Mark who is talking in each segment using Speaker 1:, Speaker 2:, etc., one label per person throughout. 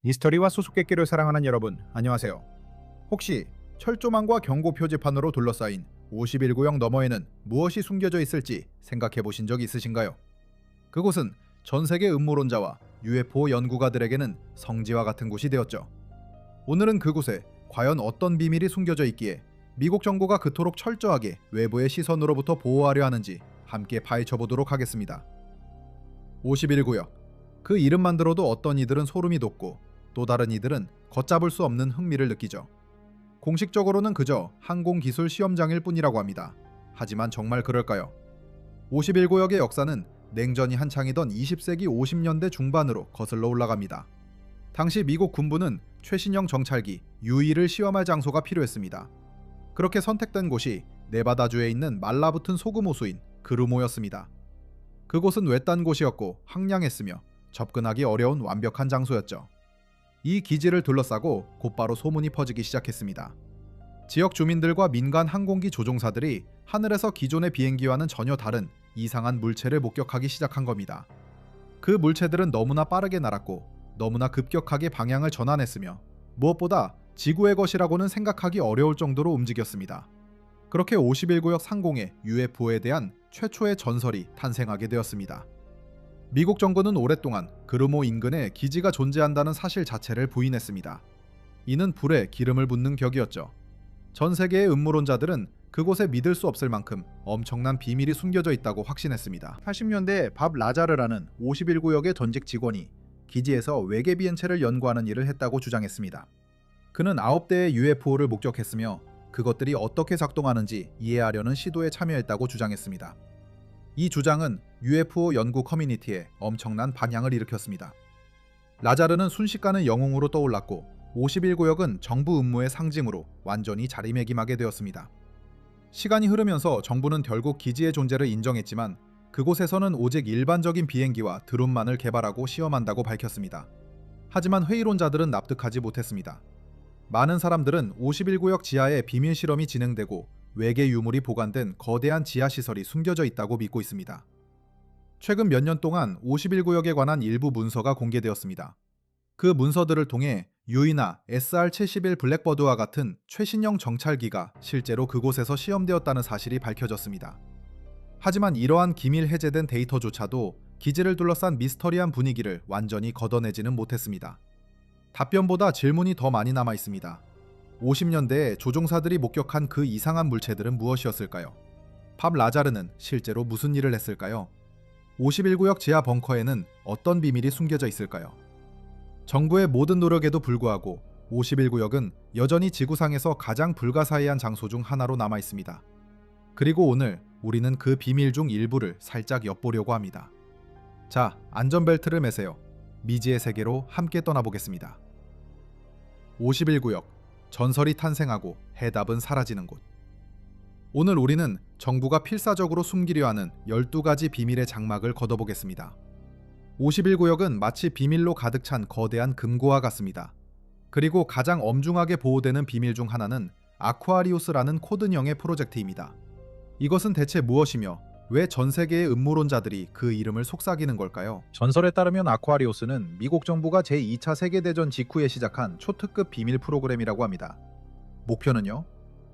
Speaker 1: 미스터리와 수수께끼를 사랑하는 여러분, 안녕하세요. 혹시 철조망과 경고 표지판으로 둘러싸인 51구역 너머에는 무엇이 숨겨져 있을지 생각해 보신 적 있으신가요? 그곳은 전 세계 음모론자와 UFO 연구가들에게는 성지와 같은 곳이 되었죠. 오늘은 그곳에 과연 어떤 비밀이 숨겨져 있기에 미국 정부가 그토록 철저하게 외부의 시선으로부터 보호하려 하는지 함께 파헤쳐 보도록 하겠습니다. 51구역. 그 이름만 들어도 어떤 이들은 소름이 돋고 또 다른 이들은 걷잡을 수 없는 흥미를 느끼죠. 공식적으로는 그저 항공기술 시험장일 뿐이라고 합니다. 하지만 정말 그럴까요? 51구역의 역사는 냉전이 한창이던 20세기 50년대 중반으로 거슬러 올라갑니다. 당시 미국 군부는 최신형 정찰기 UE를 시험할 장소가 필요했습니다. 그렇게 선택된 곳이 네바다주에 있는 말라붙은 소금 호수인 그루모였습니다. 그곳은 외딴 곳이었고 황량했으며 접근하기 어려운 완벽한 장소였죠. 이 기지를 둘러싸고 곧바로 소문이 퍼지기 시작했습니다. 지역 주민들과 민간 항공기 조종사들이 하늘에서 기존의 비행기와는 전혀 다른 이상한 물체를 목격하기 시작한 겁니다. 그 물체들은 너무나 빠르게 날았고 너무나 급격하게 방향을 전환했으며 무엇보다 지구의 것이라고는 생각하기 어려울 정도로 움직였습니다. 그렇게 51구역 상공의 UFO에 대한 최초의 전설이 탄생하게 되었습니다. 미국 정부는 오랫동안 그루모 인근에 기지가 존재한다는 사실 자체를 부인했습니다. 이는 불에 기름을 붓는 격이었죠. 전 세계의 음모론자들은 그곳에 믿을 수 없을 만큼 엄청난 비밀이 숨겨져 있다고 확신했습니다. 80년대에 밥 라자르라는 51구역의 전직 직원이 기지에서 외계 비행체를 연구하는 일을 했다고 주장했습니다. 그는 9대의 UFO를 목격했으며 그것들이 어떻게 작동하는지 이해하려는 시도에 참여했다고 주장했습니다. 이 주장은 UFO 연구 커뮤니티에 엄청난 반향을 일으켰습니다. 라자르는 순식간에 영웅으로 떠올랐고 51구역은 정부 음모의 상징으로 완전히 자리매김하게 되었습니다. 시간이 흐르면서 정부는 결국 기지의 존재를 인정했지만 그곳에서는 오직 일반적인 비행기와 드론만을 개발하고 시험한다고 밝혔습니다. 하지만 회의론자들은 납득하지 못했습니다. 많은 사람들은 51구역 지하에 비밀 실험이 진행되고 외계 유물이 보관된 거대한 지하시설이 숨겨져 있다고 믿고 있습니다. 최근 몇 년 동안 51구역에 관한 일부 문서가 공개되었습니다. 그 문서들을 통해 유이나 SR-71 블랙버드와 같은 최신형 정찰기가 실제로 그곳에서 시험되었다는 사실이 밝혀졌습니다. 하지만 이러한 기밀 해제된 데이터조차도 기지를 둘러싼 미스터리한 분위기를 완전히 걷어내지는 못했습니다. 답변보다 질문이 더 많이 남아 있습니다. 50년대에 조종사들이 목격한 그 이상한 물체들은 무엇이었을까요? 밥 라자르는 실제로 무슨 일을 했을까요? 51구역 지하 벙커에는 어떤 비밀이 숨겨져 있을까요? 정부의 모든 노력에도 불구하고 51구역은 여전히 지구상에서 가장 불가사의한 장소 중 하나로 남아 있습니다. 그리고 오늘 우리는 그 비밀 중 일부를 살짝 엿보려고 합니다. 자, 안전벨트를 매세요. 미지의 세계로 함께 떠나보겠습니다. 51구역, 전설이 탄생하고 해답은 사라지는 곳. 오늘 우리는 정부가 필사적으로 숨기려 하는 12가지 비밀의 장막을 걷어보겠습니다. 51구역은 마치 비밀로 가득 찬 거대한 금고와 같습니다. 그리고 가장 엄중하게 보호되는 비밀 중 하나는 아쿠아리우스라는 코드명의 프로젝트입니다. 이것은 대체 무엇이며 왜 전 세계의 음모론자들이 그 이름을 속삭이는 걸까요? 전설에 따르면 아쿠아리우스는 미국 정부가 제2차 세계대전 직후에 시작한 초특급 비밀 프로그램이라고 합니다. 목표는요?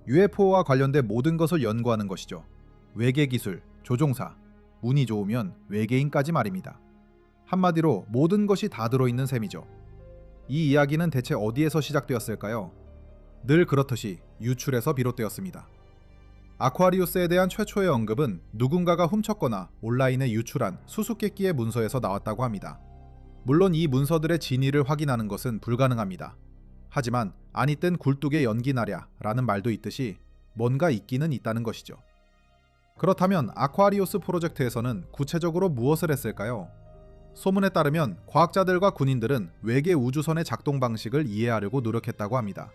Speaker 1: UFO와 관련된 모든 것을 연구하는 것이죠. 외계 기술, 조종사, 운이 좋으면 외계인까지 말입니다. 한마디로 모든 것이 다 들어있는 셈이죠. 이 이야기는 대체 어디에서 시작되었을까요? 늘 그렇듯이 유출에서 비롯되었습니다. 아쿠아리우스에 대한 최초의 언급은 누군가가 훔쳤거나 온라인에 유출한 수수께끼의 문서에서 나왔다고 합니다. 물론 이 문서들의 진위를 확인하는 것은 불가능합니다. 하지만 아니 땐 굴뚝에 연기 나랴 라는 말도 있듯이 뭔가 있기는 있다는 것이죠. 그렇다면 아쿠아리우스 프로젝트에서는 구체적으로 무엇을 했을까요? 소문에 따르면 과학자들과 군인들은 외계 우주선의 작동 방식을 이해하려고 노력했다고 합니다.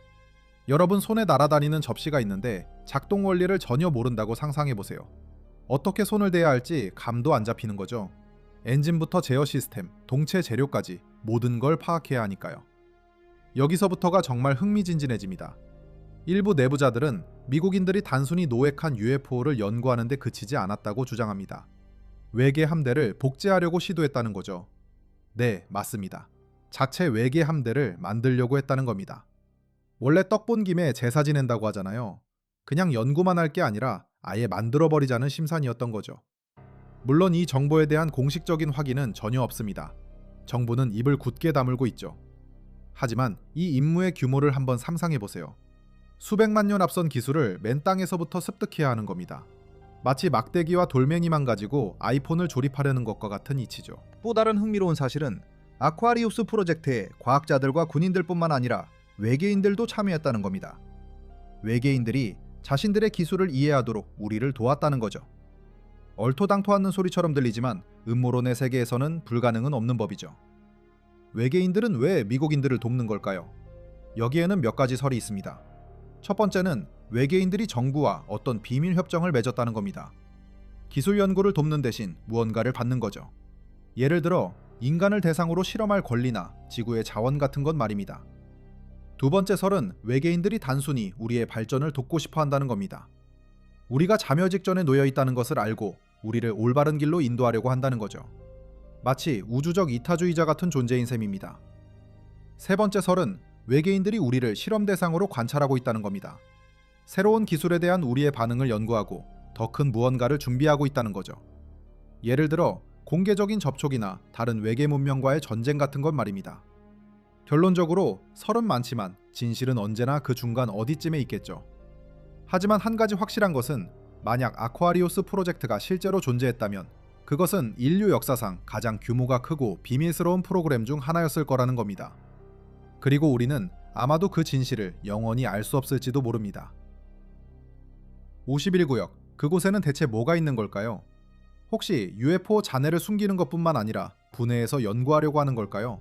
Speaker 1: 여러분 손에 날아다니는 접시가 있는데 작동 원리를 전혀 모른다고 상상해보세요. 어떻게 손을 대야 할지 감도 안 잡히는 거죠. 엔진부터 제어 시스템, 동체 재료까지 모든 걸 파악해야 하니까요. 여기서부터가 정말 흥미진진해집니다. 일부 내부자들은 미국인들이 단순히 노획한 UFO를 연구하는 데 그치지 않았다고 주장합니다. 외계 함대를 복제하려고 시도했다는 거죠. 네, 맞습니다. 자체 외계 함대를 만들려고 했다는 겁니다. 원래 떡 본 김에 제사 지낸다고 하잖아요. 그냥 연구만 할 게 아니라 아예 만들어버리자는 심산이었던 거죠. 물론 이 정보에 대한 공식적인 확인은 전혀 없습니다. 정부는 입을 굳게 다물고 있죠. 하지만 이 임무의 규모를 한번 상상해 보세요. 수백만 년 앞선 기술을 맨 땅에서부터 습득해야 하는 겁니다. 마치 막대기와 돌멩이만 가지고 아이폰을 조립하려는 것과 같은 이치죠. 또 다른 흥미로운 사실은 아쿠아리우스 프로젝트에 과학자들과 군인들뿐만 아니라 외계인들도 참여했다는 겁니다. 외계인들이 자신들의 기술을 이해하도록 우리를 도왔다는 거죠. 얼토당토 않는 소리처럼 들리지만 음모론의 세계에서는 불가능은 없는 법이죠. 외계인들은 왜 미국인들을 돕는 걸까요? 여기에는 몇 가지 설이 있습니다. 첫 번째는 외계인들이 정부와 어떤 비밀 협정을 맺었다는 겁니다. 기술 연구를 돕는 대신 무언가를 받는 거죠. 예를 들어 인간을 대상으로 실험할 권리나 지구의 자원 같은 것 말입니다. 두 번째 설은 외계인들이 단순히 우리의 발전을 돕고 싶어 한다는 겁니다. 우리가 자멸 직전에 놓여 있다는 것을 알고 우리를 올바른 길로 인도하려고 한다는 거죠. 마치 우주적 이타주의자 같은 존재인 셈입니다. 세 번째 설은 외계인들이 우리를 실험 대상으로 관찰하고 있다는 겁니다. 새로운 기술에 대한 우리의 반응을 연구하고 더 큰 무언가를 준비하고 있다는 거죠. 예를 들어 공개적인 접촉이나 다른 외계 문명과의 전쟁 같은 것 말입니다. 결론적으로 설은 많지만 진실은 언제나 그 중간 어디쯤에 있겠죠. 하지만 한 가지 확실한 것은 만약 아쿠아리우스 프로젝트가 실제로 존재했다면 그것은 인류 역사상 가장 규모가 크고 비밀스러운 프로그램 중 하나였을 거라는 겁니다. 그리고 우리는 아마도 그 진실을 영원히 알 수 없을지도 모릅니다. 51구역, 그곳에는 대체 뭐가 있는 걸까요? 혹시 UFO 잔해를 숨기는 것뿐만 아니라 분해해서 연구하려고 하는 걸까요?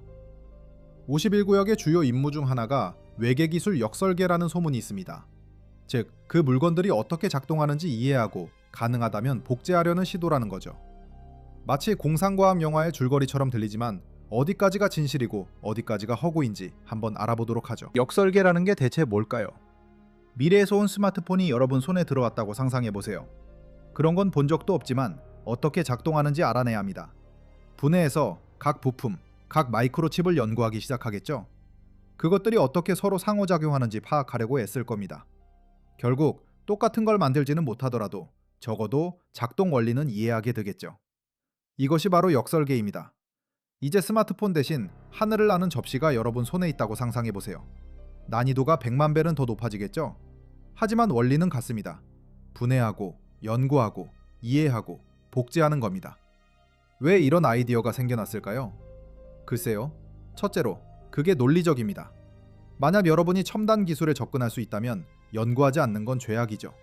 Speaker 1: 51구역의 주요 임무 중 하나가 외계기술 역설계라는 소문이 있습니다. 즉, 그 물건들이 어떻게 작동하는지 이해하고 가능하다면 복제하려는 시도라는 거죠. 마치 공상과학 영화의 줄거리처럼 들리지만 어디까지가 진실이고 어디까지가 허구인지 한번 알아보도록 하죠. 역설계라는 게 대체 뭘까요? 미래에서 온 스마트폰이 여러분 손에 들어왔다고 상상해보세요. 그런 건 본 적도 없지만 어떻게 작동하는지 알아내야 합니다. 분해해서 각 부품, 각 마이크로칩을 연구하기 시작하겠죠? 그것들이 어떻게 서로 상호작용하는지 파악하려고 애쓸 겁니다. 결국 똑같은 걸 만들지는 못하더라도 적어도 작동 원리는 이해하게 되겠죠. 이것이 바로 역설계입니다. 이제 스마트폰 대신 하늘을 나는 접시가 여러분 손에 있다고 상상해보세요. 난이도가 100만 배는 더 높아지겠죠? 하지만 원리는 같습니다. 분해하고, 연구하고, 이해하고, 복제하는 겁니다. 왜 이런 아이디어가 생겨났을까요? 글쎄요. 첫째로, 그게 논리적입니다. 만약 여러분이 첨단 기술에 접근할 수 있다면 연구하지 않는 건 죄악이죠.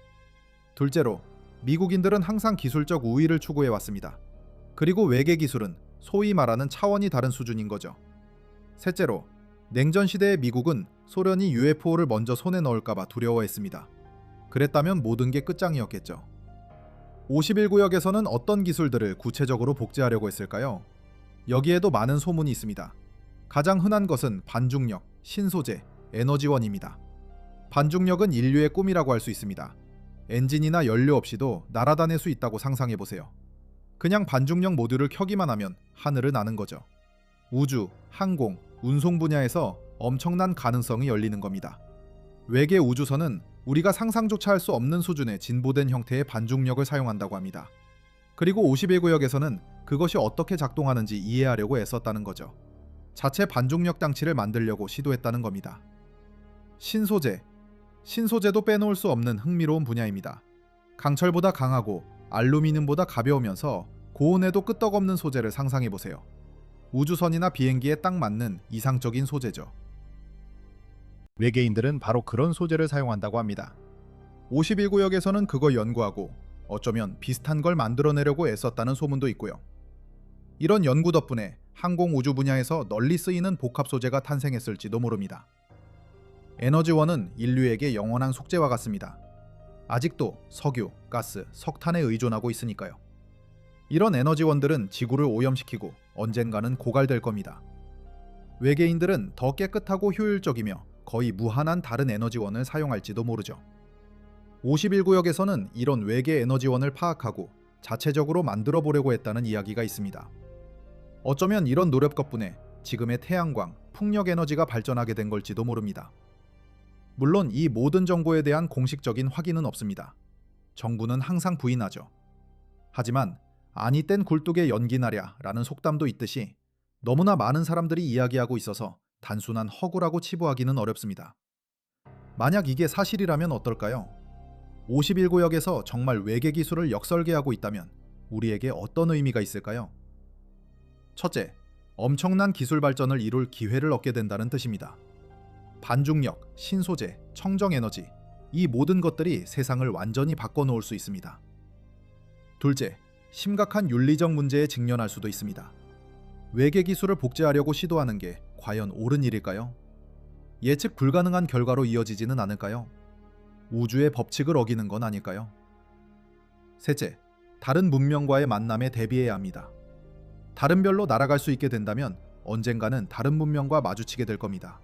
Speaker 1: 둘째로, 미국인들은 항상 기술적 우위를 추구해왔습니다. 그리고 외계 기술은 소위 말하는 차원이 다른 수준인 거죠. 셋째로, 냉전 시대의 미국은 소련이 UFO를 먼저 손에 넣을까봐 두려워했습니다. 그랬다면 모든 게 끝장이었겠죠. 51구역에서는 어떤 기술들을 구체적으로 복제하려고 했을까요? 여기에도 많은 소문이 있습니다. 가장 흔한 것은 반중력, 신소재, 에너지원입니다. 반중력은 인류의 꿈이라고 할 수 있습니다. 엔진이나 연료 없이도 날아다닐 수 있다고 상상해보세요. 그냥 반중력 모듈을 켜기만 하면 하늘을 나는 거죠. 우주, 항공, 운송 분야에서 엄청난 가능성이 열리는 겁니다. 외계 우주선은 우리가 상상조차 할 수 없는 수준의 진보된 형태의 반중력을 사용한다고 합니다. 그리고 51구역에서는 그것이 어떻게 작동하는지 이해하려고 애썼다는 거죠. 자체 반중력 장치를 만들려고 시도했다는 겁니다. 신소재도 빼놓을 수 없는 흥미로운 분야입니다. 강철보다 강하고 알루미늄보다 가벼우면서 고온에도 끄떡없는 소재를 상상해보세요. 우주선이나 비행기에 딱 맞는 이상적인 소재죠. 외계인들은 바로 그런 소재를 사용한다고 합니다. 51구역에서는 그거 연구하고 어쩌면 비슷한 걸 만들어내려고 애썼다는 소문도 있고요. 이런 연구 덕분에 항공 우주 분야에서 널리 쓰이는 복합 소재가 탄생했을지도 모릅니다. 에너지원은 인류에게 영원한 숙제와 같습니다. 아직도 석유, 가스, 석탄에 의존하고 있으니까요. 이런 에너지원들은 지구를 오염시키고 언젠가는 고갈될 겁니다. 외계인들은 더 깨끗하고 효율적이며 거의 무한한 다른 에너지원을 사용할지도 모르죠. 51구역에서는 이런 외계 에너지원을 파악하고 자체적으로 만들어 보려고 했다는 이야기가 있습니다. 어쩌면 이런 노력 덕분에 지금의 태양광, 풍력 에너지가 발전하게 된 걸지도 모릅니다. 물론 이 모든 정보에 대한 공식적인 확인은 없습니다. 정부는 항상 부인하죠. 하지만 아니 땐 굴뚝에 연기 나랴라는 속담도 있듯이 너무나 많은 사람들이 이야기하고 있어서 단순한 허구라고 치부하기는 어렵습니다. 만약 이게 사실이라면 어떨까요? 51구역에서 정말 외계 기술을 역설계하고 있다면 우리에게 어떤 의미가 있을까요? 첫째, 엄청난 기술 발전을 이룰 기회를 얻게 된다는 뜻입니다. 반중력, 신소재, 청정에너지, 이 모든 것들이 세상을 완전히 바꿔놓을 수 있습니다. 둘째, 심각한 윤리적 문제에 직면할 수도 있습니다. 외계 기술을 복제하려고 시도하는 게 과연 옳은 일일까요? 예측 불가능한 결과로 이어지지는 않을까요? 우주의 법칙을 어기는 건 아닐까요? 셋째, 다른 문명과의 만남에 대비해야 합니다. 다른 별로 날아갈 수 있게 된다면 언젠가는 다른 문명과 마주치게 될 겁니다.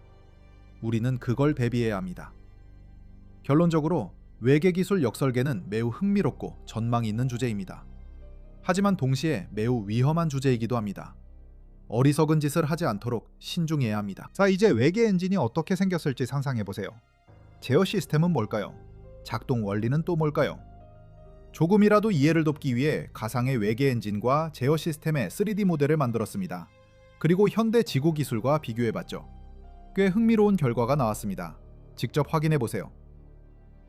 Speaker 1: 우리는 그걸 대비해야 합니다. 결론적으로 외계 기술 역설계는 매우 흥미롭고 전망이 있는 주제입니다. 하지만 동시에 매우 위험한 주제이기도 합니다. 어리석은 짓을 하지 않도록 신중해야 합니다. 자, 이제 외계 엔진이 어떻게 생겼을지 상상해보세요. 제어 시스템은 뭘까요? 작동 원리는 또 뭘까요? 조금이라도 이해를 돕기 위해 가상의 외계 엔진과 제어 시스템의 3D 모델을 만들었습니다. 그리고 현대 지구 기술과 비교해봤죠. 꽤 흥미로운 결과가 나왔습니다. 직접 확인해보세요.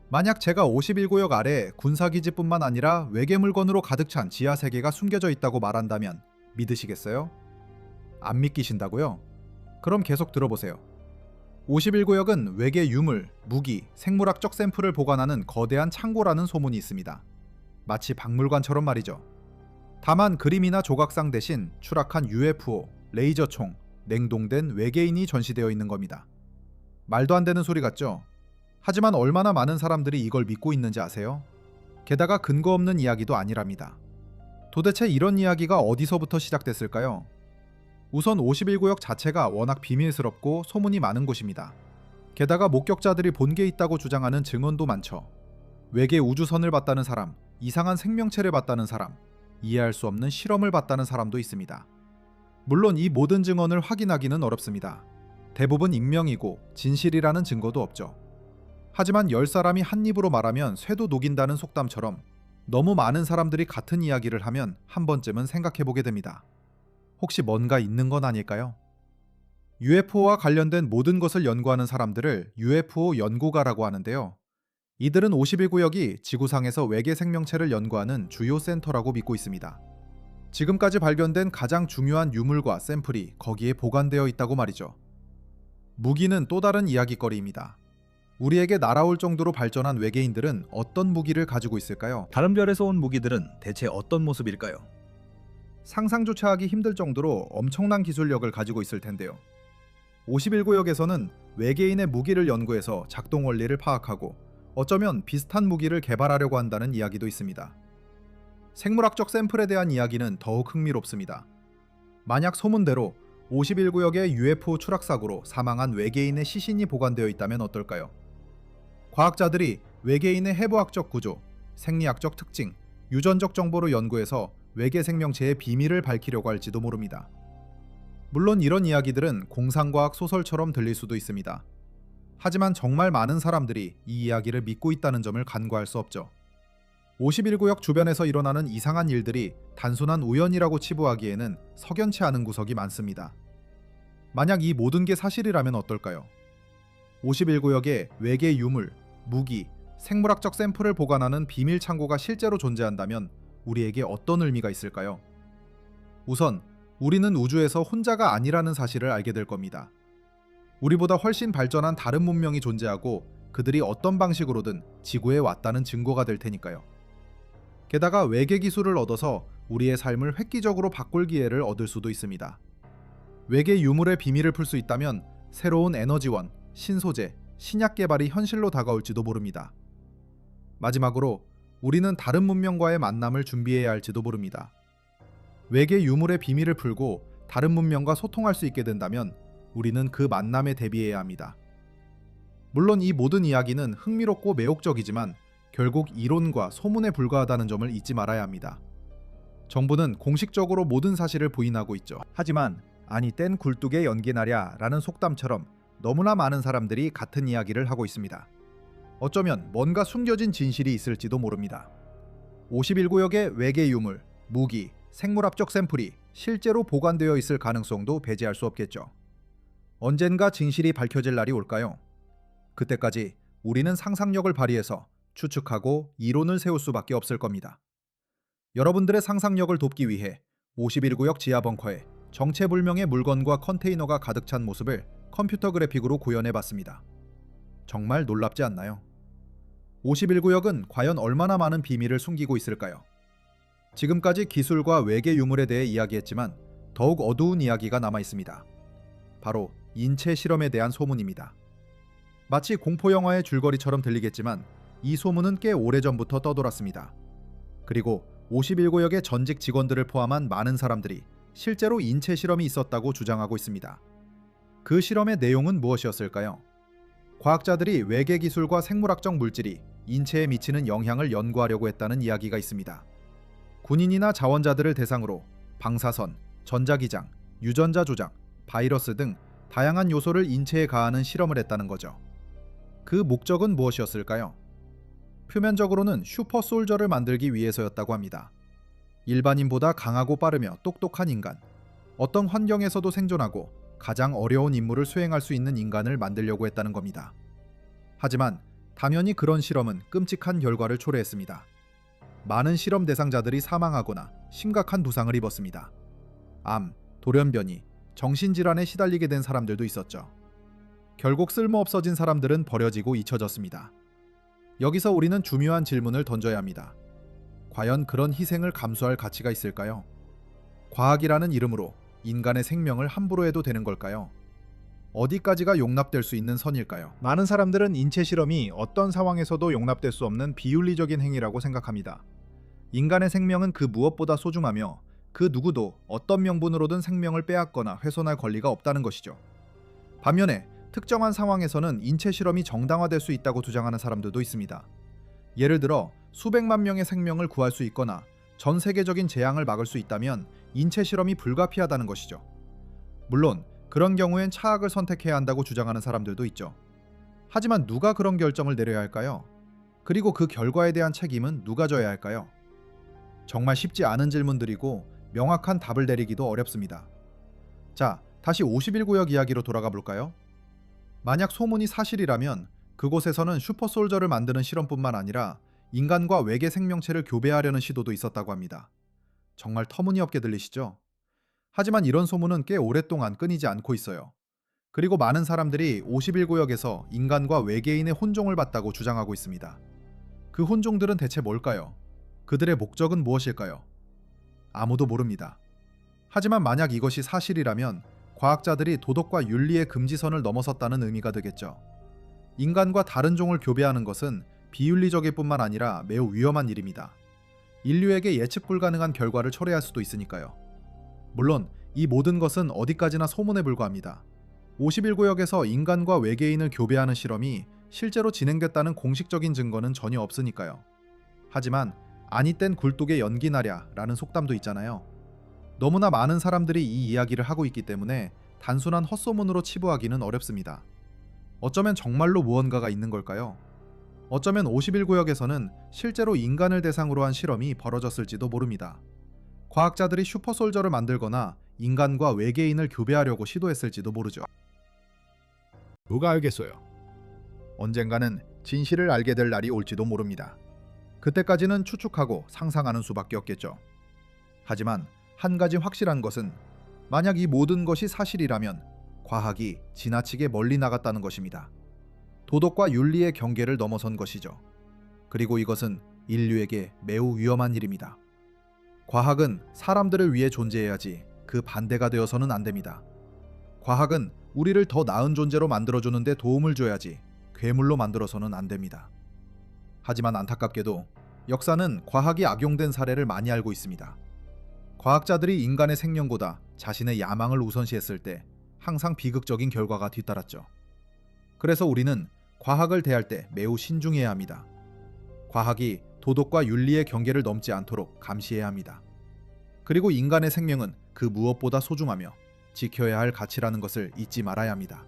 Speaker 1: 만약 제가 51구역 아래 군사기지뿐만 아니라 외계 물건으로 가득 찬 지하 세계가 숨겨져 있다고 말한다면 믿으시겠어요? 안 믿기신다고요? 그럼 계속 들어보세요. 51구역은 외계 유물, 무기, 생물학적 샘플을 보관하는 거대한 창고라는 소문이 있습니다. 마치 박물관처럼 말이죠. 다만 그림이나 조각상 대신 추락한 UFO, 레이저총, 냉동된 외계인이 전시되어 있는 겁니다. 말도 안 되는 소리 같죠? 하지만 얼마나 많은 사람들이 이걸 믿고 있는지 아세요? 게다가 근거 없는 이야기도 아니랍니다. 도대체 이런 이야기가 어디서부터 시작됐을까요? 우선 51구역 자체가 워낙 비밀스럽고 소문이 많은 곳입니다. 게다가 목격자들이 본 게 있다고 주장하는 증언도 많죠. 외계 우주선을 봤다는 사람, 이상한 생명체를 봤다는 사람, 이해할 수 없는 실험을 봤다는 사람도 있습니다. 물론 이 모든 증언을 확인하기는 어렵습니다. 대부분 익명이고 진실이라는 증거도 없죠. 하지만 10사람이 한 입으로 말하면 쇠도 녹인다는 속담처럼 너무 많은 사람들이 같은 이야기를 하면 한 번쯤은 생각해보게 됩니다. 혹시 뭔가 있는 건 아닐까요? UFO와 관련된 모든 것을 연구하는 사람들을 UFO 연구가라고 하는데요. 이들은 51구역이 지구상에서 외계 생명체를 연구하는 주요 센터라고 믿고 있습니다. 지금까지 발견된 가장 중요한 유물과 샘플이 거기에 보관되어 있다고 말이죠. 무기는 또 다른 이야깃거리입니다. 우리에게 날아올 정도로 발전한 외계인들은 어떤 무기를 가지고 있을까요?
Speaker 2: 다른 별에서 온 무기들은 대체 어떤 모습일까요?
Speaker 1: 상상조차 하기 힘들 정도로 엄청난 기술력을 가지고 있을 텐데요. 51구역에서는 외계인의 무기를 연구해서 작동 원리를 파악하고 어쩌면 비슷한 무기를 개발하려고 한다는 이야기도 있습니다. 생물학적 샘플에 대한 이야기는 더욱 흥미롭습니다. 만약 소문대로 51구역의 UFO 추락사고로 사망한 외계인의 시신이 보관되어 있다면 어떨까요? 과학자들이 외계인의 해부학적 구조, 생리학적 특징, 유전적 정보를 연구해서 외계 생명체의 비밀을 밝히려고 할지도 모릅니다. 물론 이런 이야기들은 공상과학 소설처럼 들릴 수도 있습니다. 하지만 정말 많은 사람들이 이 이야기를 믿고 있다는 점을 간과할 수 없죠. 51구역 주변에서 일어나는 이상한 일들이 단순한 우연이라고 치부하기에는 석연치 않은 구석이 많습니다. 만약 이 모든 게 사실이라면 어떨까요? 51구역에 외계 유물, 무기, 생물학적 샘플을 보관하는 비밀 창고가 실제로 존재한다면 우리에게 어떤 의미가 있을까요? 우선 우리는 우주에서 혼자가 아니라는 사실을 알게 될 겁니다. 우리보다 훨씬 발전한 다른 문명이 존재하고 그들이 어떤 방식으로든 지구에 왔다는 증거가 될 테니까요. 게다가 외계 기술을 얻어서 우리의 삶을 획기적으로 바꿀 기회를 얻을 수도 있습니다. 외계 유물의 비밀을 풀 수 있다면 새로운 에너지원, 신소재, 신약 개발이 현실로 다가올지도 모릅니다. 마지막으로 우리는 다른 문명과의 만남을 준비해야 할지도 모릅니다. 외계 유물의 비밀을 풀고 다른 문명과 소통할 수 있게 된다면 우리는 그 만남에 대비해야 합니다. 물론 이 모든 이야기는 흥미롭고 매혹적이지만 결국 이론과 소문에 불과하다는 점을 잊지 말아야 합니다. 정부는 공식적으로 모든 사실을 부인하고 있죠. 하지만 아니 땐 굴뚝에 연기 나랴 라는 속담처럼 너무나 많은 사람들이 같은 이야기를 하고 있습니다. 어쩌면 뭔가 숨겨진 진실이 있을지도 모릅니다. 51구역의 외계 유물, 무기, 생물학적 샘플이 실제로 보관되어 있을 가능성도 배제할 수 없겠죠. 언젠가 진실이 밝혀질 날이 올까요? 그때까지 우리는 상상력을 발휘해서 추측하고 이론을 세울 수밖에 없을 겁니다. 여러분들의 상상력을 돕기 위해 51구역 지하 벙커에 정체불명의 물건과 컨테이너가 가득 찬 모습을 컴퓨터 그래픽으로 구현해봤습니다. 정말 놀랍지 않나요? 51구역은 과연 얼마나 많은 비밀을 숨기고 있을까요? 지금까지 기술과 외계 유물에 대해 이야기했지만 더욱 어두운 이야기가 남아 있습니다. 바로 인체 실험에 대한 소문입니다. 마치 공포영화의 줄거리처럼 들리겠지만 이 소문은 꽤 오래전부터 떠돌았습니다. 그리고 51구역의 전직 직원들을 포함한 많은 사람들이 실제로 인체 실험이 있었다고 주장하고 있습니다. 그 실험의 내용은 무엇이었을까요? 과학자들이 외계 기술과 생물학적 물질이 인체에 미치는 영향을 연구하려고 했다는 이야기가 있습니다. 군인이나 자원자들을 대상으로 방사선, 전자기장, 유전자 조작, 바이러스 등 다양한 요소를 인체에 가하는 실험을 했다는 거죠. 그 목적은 무엇이었을까요? 표면적으로는 슈퍼솔저를 만들기 위해서였다고 합니다. 일반인보다 강하고 빠르며 똑똑한 인간, 어떤 환경에서도 생존하고 가장 어려운 임무를 수행할 수 있는 인간을 만들려고 했다는 겁니다. 하지만 당연히 그런 실험은 끔찍한 결과를 초래했습니다. 많은 실험 대상자들이 사망하거나 심각한 부상을 입었습니다. 암, 돌연변이, 정신질환에 시달리게 된 사람들도 있었죠. 결국 쓸모없어진 사람들은 버려지고 잊혀졌습니다. 여기서 우리는 중요한 질문을 던져야 합니다. 과연 그런 희생을 감수할 가치가 있을까요? 과학이라는 이름으로 인간의 생명을 함부로 해도 되는 걸까요? 어디까지가 용납될 수 있는 선일까요? 많은 사람들은 인체 실험이 어떤 상황에서도 용납될 수 없는 비윤리적인 행위라고 생각합니다. 인간의 생명은 그 무엇보다 소중하며 그 누구도 어떤 명분으로든 생명을 빼앗거나 훼손할 권리가 없다는 것이죠. 반면에 특정한 상황에서는 인체 실험이 정당화될 수 있다고 주장하는 사람들도 있습니다. 예를 들어 수백만 명의 생명을 구할 수 있거나 전 세계적인 재앙을 막을 수 있다면 인체 실험이 불가피하다는 것이죠. 물론 그런 경우엔 차악을 선택해야 한다고 주장하는 사람들도 있죠. 하지만 누가 그런 결정을 내려야 할까요? 그리고 그 결과에 대한 책임은 누가 져야 할까요? 정말 쉽지 않은 질문들이고 명확한 답을 내리기도 어렵습니다. 자, 다시 51구역 이야기로 돌아가 볼까요? 만약 소문이 사실이라면 그곳에서는 슈퍼솔저를 만드는 실험뿐만 아니라 인간과 외계 생명체를 교배하려는 시도도 있었다고 합니다. 정말 터무니없게 들리시죠? 하지만 이런 소문은 꽤 오랫동안 끊이지 않고 있어요. 그리고 많은 사람들이 51구역에서 인간과 외계인의 혼종을 봤다고 주장하고 있습니다. 그 혼종들은 대체 뭘까요? 그들의 목적은 무엇일까요? 아무도 모릅니다. 하지만 만약 이것이 사실이라면 과학자들이 도덕과 윤리의 금지선을 넘어섰다는 의미가 되겠죠. 인간과 다른 종을 교배하는 것은 비윤리적일 뿐만 아니라 매우 위험한 일입니다. 인류에게 예측 불가능한 결과를 초래할 수도 있으니까요. 물론 이 모든 것은 어디까지나 소문에 불과합니다. 51구역에서 인간과 외계인을 교배하는 실험이 실제로 진행됐다는 공식적인 증거는 전혀 없으니까요. 하지만 아니 땐 굴뚝에 연기 나랴 라는 속담도 있잖아요. 너무나 많은 사람들이 이 이야기를 하고 있기 때문에 단순한 헛소문으로 치부하기는 어렵습니다. 어쩌면 정말로 무언가가 있는 걸까요? 어쩌면 51구역에서는 실제로 인간을 대상으로 한 실험이 벌어졌을지도 모릅니다. 과학자들이 슈퍼솔저를 만들거나 인간과 외계인을 교배하려고 시도했을지도 모르죠. 누가 알겠어요? 언젠가는 진실을 알게 될 날이 올지도 모릅니다. 그때까지는 추측하고 상상하는 수밖에 없겠죠. 하지만 한 가지 확실한 것은 만약 이 모든 것이 사실이라면 과학이 지나치게 멀리 나갔다는 것입니다. 도덕과 윤리의 경계를 넘어선 것이죠. 그리고 이것은 인류에게 매우 위험한 일입니다. 과학은 사람들을 위해 존재해야지 그 반대가 되어서는 안 됩니다. 과학은 우리를 더 나은 존재로 만들어주는 데 도움을 줘야지 괴물로 만들어서는 안 됩니다. 하지만 안타깝게도 역사는 과학이 악용된 사례를 많이 알고 있습니다. 과학자들이 인간의 생명보다 자신의 야망을 우선시했을 때 항상 비극적인 결과가 뒤따랐죠. 그래서 우리는 과학을 대할 때 매우 신중해야 합니다. 과학이 도덕과 윤리의 경계를 넘지 않도록 감시해야 합니다. 그리고 인간의 생명은 그 무엇보다 소중하며 지켜야 할 가치라는 것을 잊지 말아야 합니다.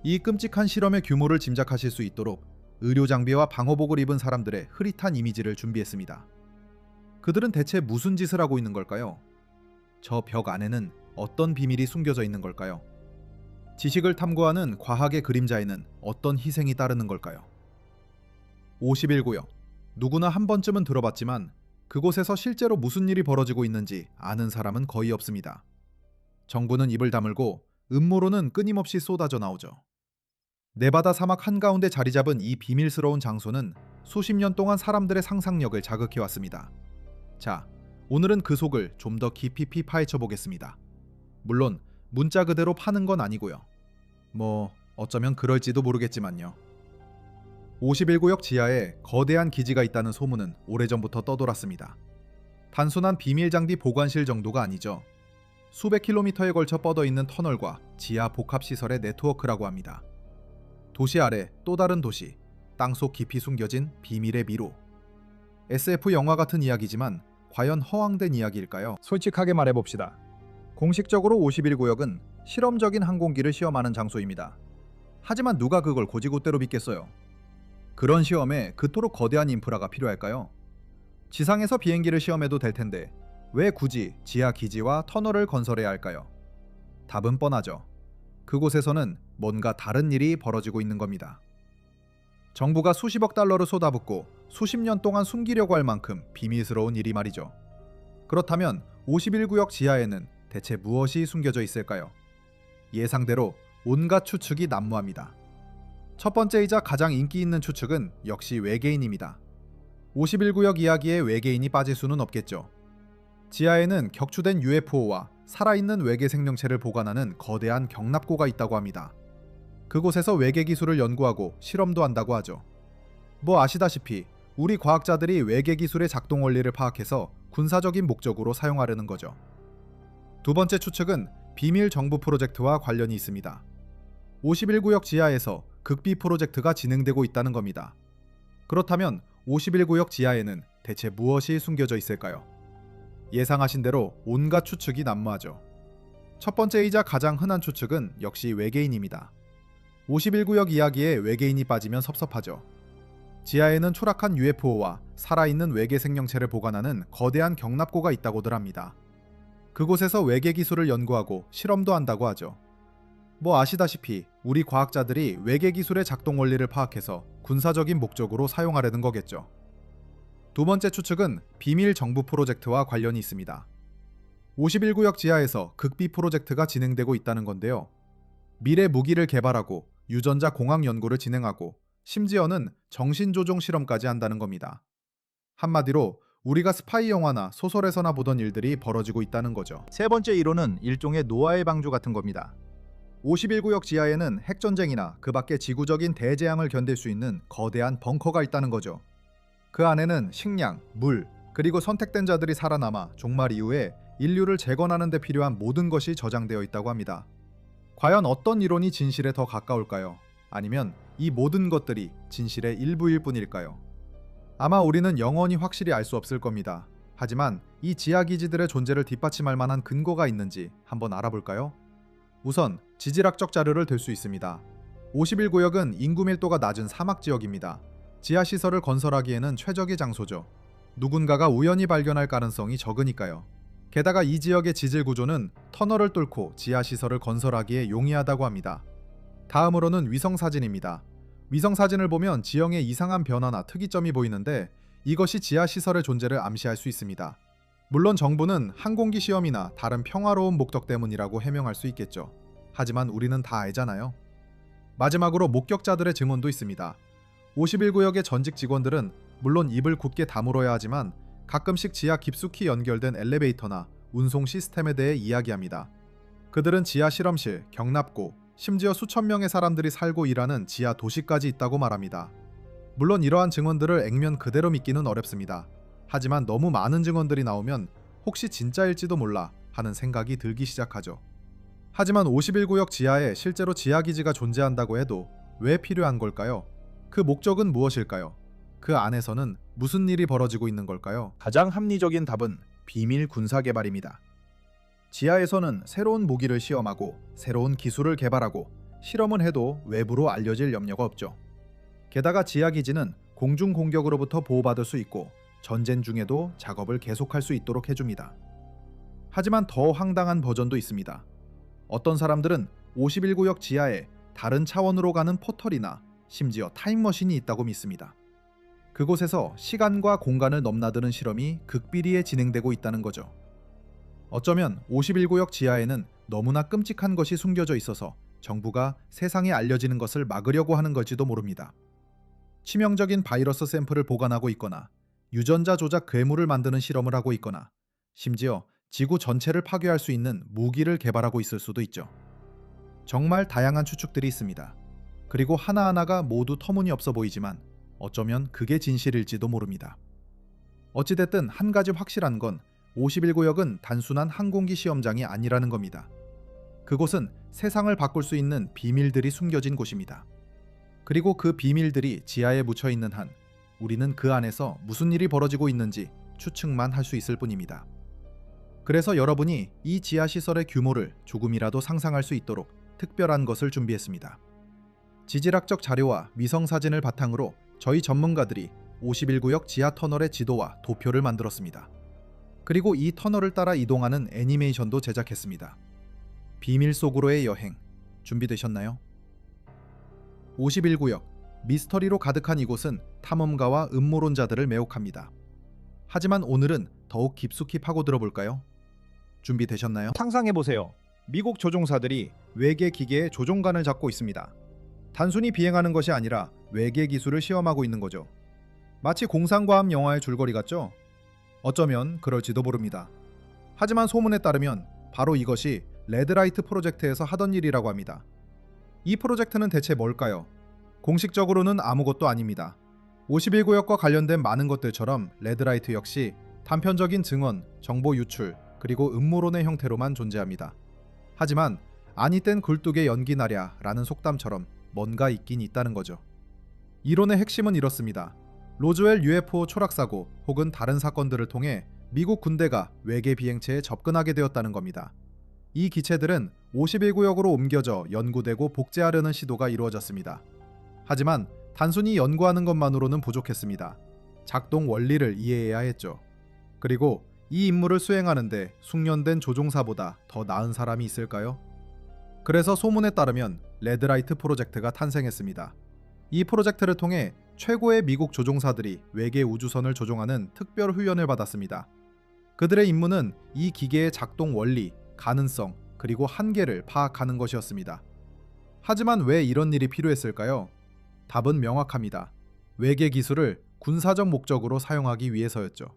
Speaker 1: 이 끔찍한 실험의 규모를 짐작하실 수 있도록 의료 장비와 방호복을 입은 사람들의 흐릿한 이미지를 준비했습니다. 그들은 대체 무슨 짓을 하고 있는 걸까요? 저 벽 안에는 어떤 비밀이 숨겨져 있는 걸까요? 지식을 탐구하는 과학의 그림자에는 어떤 희생이 따르는 걸까요? 51구역. 누구나 한 번쯤은 들어봤지만 그곳에서 실제로 무슨 일이 벌어지고 있는지 아는 사람은 거의 없습니다. 정부는 입을 다물고 음모론은 끊임없이 쏟아져 나오죠. 네바다 사막 한가운데 자리 잡은 이 비밀스러운 장소는 수십 년 동안 사람들의 상상력을 자극해왔습니다. 자, 오늘은 그 속을 좀 더 깊이 파헤쳐 보겠습니다. 물론 문자 그대로 파는 건 아니고요. 어쩌면 그럴지도 모르겠지만요. 51구역 지하에 거대한 기지가 있다는 소문은 오래전부터 떠돌았습니다. 단순한 비밀 장비 보관실 정도가 아니죠. 수백 킬로미터에 걸쳐 뻗어 있는 터널과 지하 복합 시설의 네트워크라고 합니다. 도시 아래 또 다른 도시, 땅속 깊이 숨겨진 비밀의 미로. SF 영화 같은 이야기지만 과연 허황된 이야기일까요? 솔직하게 말해봅시다. 공식적으로 51구역은 실험적인 항공기를 시험하는 장소입니다. 하지만 누가 그걸 고지고대로 믿겠어요? 그런 시험에 그토록 거대한 인프라가 필요할까요? 지상에서 비행기를 시험해도 될 텐데 왜 굳이 지하 기지와 터널을 건설해야 할까요? 답은 뻔하죠. 그곳에서는 뭔가 다른 일이 벌어지고 있는 겁니다. 정부가 수십억 달러를 쏟아붓고 수십 년 동안 숨기려고 할 만큼 비밀스러운 일이 말이죠. 그렇다면 51구역 지하에는 대체 무엇이 숨겨져 있을까요? 예상대로 온갖 추측이 난무합니다. 첫 번째이자 가장 인기 있는 추측은 역시 외계인입니다. 51구역 이야기에 외계인이 빠질 수는 없겠죠. 지하에는 격추된 UFO와 살아있는 외계 생명체를 보관하는 거대한 경납고가 있다고 합니다. 그곳에서 외계 기술을 연구하고 실험도 한다고 하죠. 아시다시피 우리 과학자들이 외계 기술의 작동 원리를 파악해서 군사적인 목적으로 사용하려는 거죠. 두 번째 추측은 비밀 정부 프로젝트와 관련이 있습니다. 51구역 지하에서 극비 프로젝트가 진행되고 있다는 겁니다. 그렇다면 51구역 지하에는 대체 무엇이 숨겨져 있을까요? 예상하신 대로 온갖 추측이 난무하죠. 첫 번째이자 가장 흔한 추측은 역시 외계인입니다. 51구역 이야기에 외계인이 빠지면 섭섭하죠. 지하에는 초락한 UFO와 살아있는 외계 생명체를 보관하는 거대한 경납고가 있다고들 합니다. 그곳에서 외계 기술을 연구하고 실험도 한다고 하죠. 아시다시피 우리 과학자들이 외계 기술의 작동 원리를 파악해서 군사적인 목적으로 사용하려는 거겠죠. 두 번째 추측은 비밀 정부 프로젝트와 관련이 있습니다. 51구역 지하에서 극비 프로젝트가 진행되고 있다는 건데요. 미래 무기를 개발하고 유전자 공학 연구를 진행하고 심지어는 정신조종 실험까지 한다는 겁니다. 한마디로 우리가 스파이 영화나 소설에서나 보던 일들이 벌어지고 있다는 거죠. 세 번째 이론은 일종의 노아의 방주 같은 겁니다. 51구역 지하에는 핵전쟁이나 그 밖의 지구적인 대재앙을 견딜 수 있는 거대한 벙커가 있다는 거죠. 그 안에는 식량, 물, 그리고 선택된 자들이 살아남아 종말 이후에 인류를 재건하는 데 필요한 모든 것이 저장되어 있다고 합니다. 과연 어떤 이론이 진실에 더 가까울까요? 아니면 이 모든 것들이 진실의 일부일 뿐일까요? 아마 우리는 영원히 확실히 알 수 없을 겁니다. 하지만 이 지하기지들의 존재를 뒷받침할 만한 근거가 있는지 한번 알아볼까요? 우선 지질학적 자료를 들 수 있습니다. 51구역은 인구 밀도가 낮은 사막 지역입니다. 지하시설을 건설하기에는 최적의 장소죠. 누군가가 우연히 발견할 가능성이 적으니까요. 게다가 이 지역의 지질 구조는 터널을 뚫고 지하시설을 건설하기에 용이하다고 합니다. 다음으로는 위성사진입니다. 위성사진을 보면 지형에 이상한 변화나 특이점이 보이는데 이것이 지하시설의 존재를 암시할 수 있습니다. 물론 정부는 항공기 시험이나 다른 평화로운 목적 때문이라고 해명할 수 있겠죠. 하지만 우리는 다 알잖아요. 마지막으로 목격자들의 증언도 있습니다. 51구역의 전직 직원들은 물론 입을 굳게 다물어야 하지만 가끔씩 지하 깊숙이 연결된 엘리베이터나 운송 시스템에 대해 이야기합니다. 그들은 지하 실험실, 경납고, 심지어 수천 명의 사람들이 살고 일하는 지하 도시까지 있다고 말합니다. 물론 이러한 증언들을 액면 그대로 믿기는 어렵습니다. 하지만 너무 많은 증언들이 나오면 혹시 진짜일지도 몰라 하는 생각이 들기 시작하죠. 하지만 51구역 지하에 실제로 지하기지가 존재한다고 해도 왜 필요한 걸까요? 그 목적은 무엇일까요? 그 안에서는 무슨 일이 벌어지고 있는 걸까요? 가장 합리적인 답은 비밀 군사 개발입니다. 지하에서는 새로운 무기를 시험하고 새로운 기술을 개발하고 실험은 해도 외부로 알려질 염려가 없죠. 게다가 지하 기지는 공중 공격으로부터 보호받을 수 있고 전쟁 중에도 작업을 계속할 수 있도록 해줍니다. 하지만 더 황당한 버전도 있습니다. 어떤 사람들은 51구역 지하에 다른 차원으로 가는 포털이나 심지어 타임머신이 있다고 믿습니다. 그곳에서 시간과 공간을 넘나드는 실험이 극비리에 진행되고 있다는 거죠. 어쩌면 51구역 지하에는 너무나 끔찍한 것이 숨겨져 있어서 정부가 세상에 알려지는 것을 막으려고 하는 걸지도 모릅니다. 치명적인 바이러스 샘플을 보관하고 있거나 유전자 조작 괴물을 만드는 실험을 하고 있거나 심지어 지구 전체를 파괴할 수 있는 무기를 개발하고 있을 수도 있죠. 정말 다양한 추측들이 있습니다. 그리고 하나하나가 모두 터무니없어 보이지만 어쩌면 그게 진실일지도 모릅니다. 어찌됐든 한 가지 확실한 건 51구역은 단순한 항공기 시험장이 아니라는 겁니다. 그곳은 세상을 바꿀 수 있는 비밀들이 숨겨진 곳입니다. 그리고 그 비밀들이 지하에 묻혀 있는 한 우리는 그 안에서 무슨 일이 벌어지고 있는지 추측만 할 수 있을 뿐입니다. 그래서 여러분이 이 지하 시설의 규모를 조금이라도 상상할 수 있도록 특별한 것을 준비했습니다. 지질학적 자료와 위성 사진을 바탕으로 저희 전문가들이 51구역 지하 터널의 지도와 도표를 만들었습니다. 그리고 이 터널을 따라 이동하는 애니메이션도 제작했습니다. 비밀 속으로의 여행 준비되셨나요? 51구역 미스터리로 가득한 이곳은 탐험가와 음모론자들을 매혹합니다. 하지만 오늘은 더욱 깊숙이 파고들어 볼까요? 준비되셨나요?
Speaker 3: 상상해보세요.
Speaker 1: 미국 조종사들이 외계 기계의 조종관을 잡고 있습니다. 단순히 비행하는 것이 아니라 외계 기술을 시험하고 있는 거죠. 마치 공상과학 영화의 줄거리 같죠? 어쩌면 그럴지도 모릅니다. 하지만 소문에 따르면 바로 이것이 레드라이트 프로젝트에서 하던 일이라고 합니다. 이 프로젝트는 대체 뭘까요? 공식적으로는 아무것도 아닙니다. 51구역과 관련된 많은 것들처럼 레드라이트 역시 단편적인 증언, 정보 유출, 그리고 음모론의 형태로만 존재합니다. 하지만 아니 땐 굴뚝에 연기 나랴 라는 속담처럼 뭔가 있긴 있다는 거죠. 이론의 핵심은 이렇습니다. 로즈웰 UFO 초락사고 혹은 다른 사건들을 통해 미국 군대가 외계 비행체에 접근하게 되었다는 겁니다. 이 기체들은 51구역으로 옮겨져 연구되고 복제하려는 시도가 이루어졌습니다. 하지만 단순히 연구하는 것만으로는 부족했습니다. 작동 원리를 이해해야 했죠. 그리고 이 임무를 수행하는데 숙련된 조종사보다 더 나은 사람이 있을까요? 그래서 소문에 따르면 레드라이트 프로젝트가 탄생했습니다. 이 프로젝트를 통해 최고의 미국 조종사들이 외계 우주선을 조종하는 특별 훈련을 받았습니다. 그들의 임무는 이 기계의 작동 원리, 가능성, 그리고 한계를 파악하는 것이었습니다. 하지만 왜 이런 일이 필요했을까요? 답은 명확합니다. 외계 기술을 군사적 목적으로 사용하기 위해서였죠.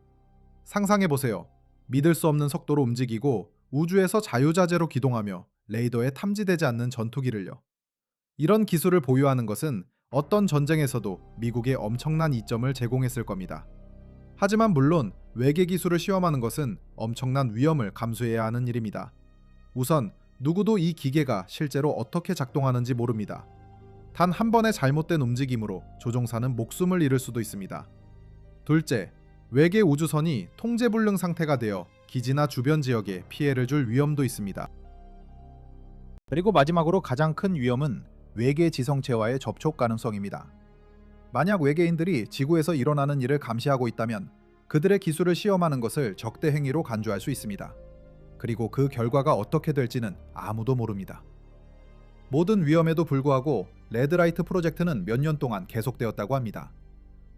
Speaker 1: 상상해보세요. 믿을 수 없는 속도로 움직이고 우주에서 자유자재로 기동하며 레이더에 탐지되지 않는 전투기를요. 이런 기술을 보유하는 것은 어떤 전쟁에서도 미국에 엄청난 이점을 제공했을 겁니다. 하지만 물론 외계 기술을 시험하는 것은 엄청난 위험을 감수해야 하는 일입니다. 우선 누구도 이 기계가 실제로 어떻게 작동하는지 모릅니다. 단 한 번의 잘못된 움직임으로 조종사는 목숨을 잃을 수도 있습니다. 둘째, 외계 우주선이 통제불능 상태가 되어 기지나 주변 지역에 피해를 줄 위험도 있습니다.
Speaker 3: 그리고 마지막으로 가장 큰 위험은 외계 지성체와의 접촉 가능성입니다.
Speaker 1: 만약 외계인들이 지구에서 일어나는 일을 감시하고 있다면 그들의 기술을 시험하는 것을 적대 행위로 간주할 수 있습니다. 그리고 그 결과가 어떻게 될지는 아무도 모릅니다. 모든 위험에도 불구하고 레드라이트 프로젝트는 몇 년 동안 계속되었다고 합니다.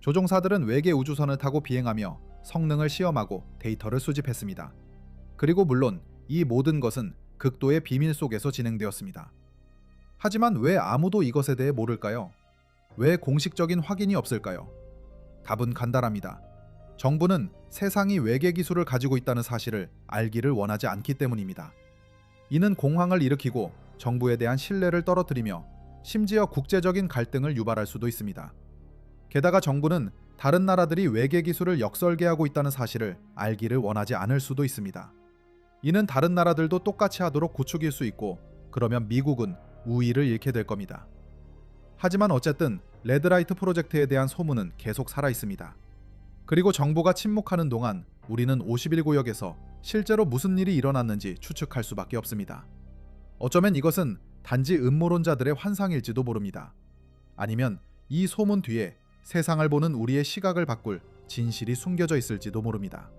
Speaker 1: 조종사들은 외계 우주선을 타고 비행하며 성능을 시험하고 데이터를 수집했습니다. 그리고 물론 이 모든 것은 극도의 비밀 속에서 진행되었습니다. 하지만 왜 아무도 이것에 대해 모를까요? 왜 공식적인 확인이 없을까요? 답은 간단합니다. 정부는 세상이 외계 기술을 가지고 있다는 사실을 알기를 원하지 않기 때문입니다. 이는 공황을 일으키고 정부에 대한 신뢰를 떨어뜨리며 심지어 국제적인 갈등을 유발할 수도 있습니다. 게다가 정부는 다른 나라들이 외계 기술을 역설계하고 있다는 사실을 알기를 원하지 않을 수도 있습니다. 이는 다른 나라들도 똑같이 하도록 구축일 수 있고 그러면 미국은 우위를 잃게 될 겁니다. 하지만 어쨌든 레드라이트 프로젝트에 대한 소문은 계속 살아 있습니다. 그리고 정부가 침묵하는 동안 우리는 51구역에서 실제로 무슨 일이 일어났는지 추측할 수밖에 없습니다. 어쩌면 이것은 단지 음모론자들의 환상일지도 모릅니다. 아니면 이 소문 뒤에 세상을 보는 우리의 시각을 바꿀 진실이 숨겨져 있을지도 모릅니다.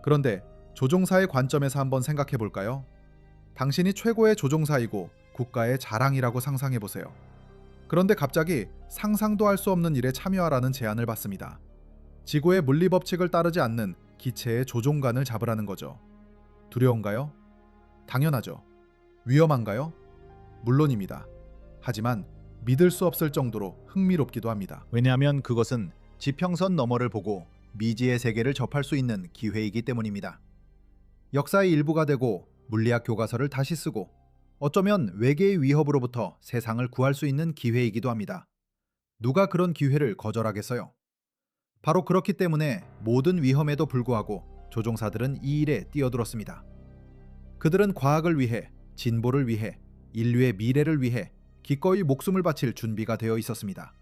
Speaker 1: 그런데 조종사의 관점에서 한번 생각해 볼까요? 당신이 최고의 조종사이고 국가의 자랑이라고 상상해 보세요. 그런데 갑자기 상상도 할 수 없는 일에 참여하라는 제안을 받습니다. 지구의 물리 법칙을 따르지 않는 기체의 조종관을 잡으라는 거죠. 두려운가요? 당연하죠. 위험한가요? 물론입니다. 하지만 믿을 수 없을 정도로 흥미롭기도 합니다.
Speaker 3: 왜냐하면 그것은 지평선 너머를 보고 미지의 세계를 접할 수 있는 기회이기 때문입니다.
Speaker 1: 역사의 일부가 되고 물리학 교과서를 다시 쓰고 어쩌면 외계의 위협으로부터 세상을 구할 수 있는 기회이기도 합니다. 누가 그런 기회를 거절하겠어요? 바로 그렇기 때문에 모든 위험에도 불구하고 조종사들은 이 일에 뛰어들었습니다. 그들은 과학을 위해, 진보를 위해, 인류의 미래를 위해 기꺼이 목숨을 바칠 준비가 되어 있었습니다.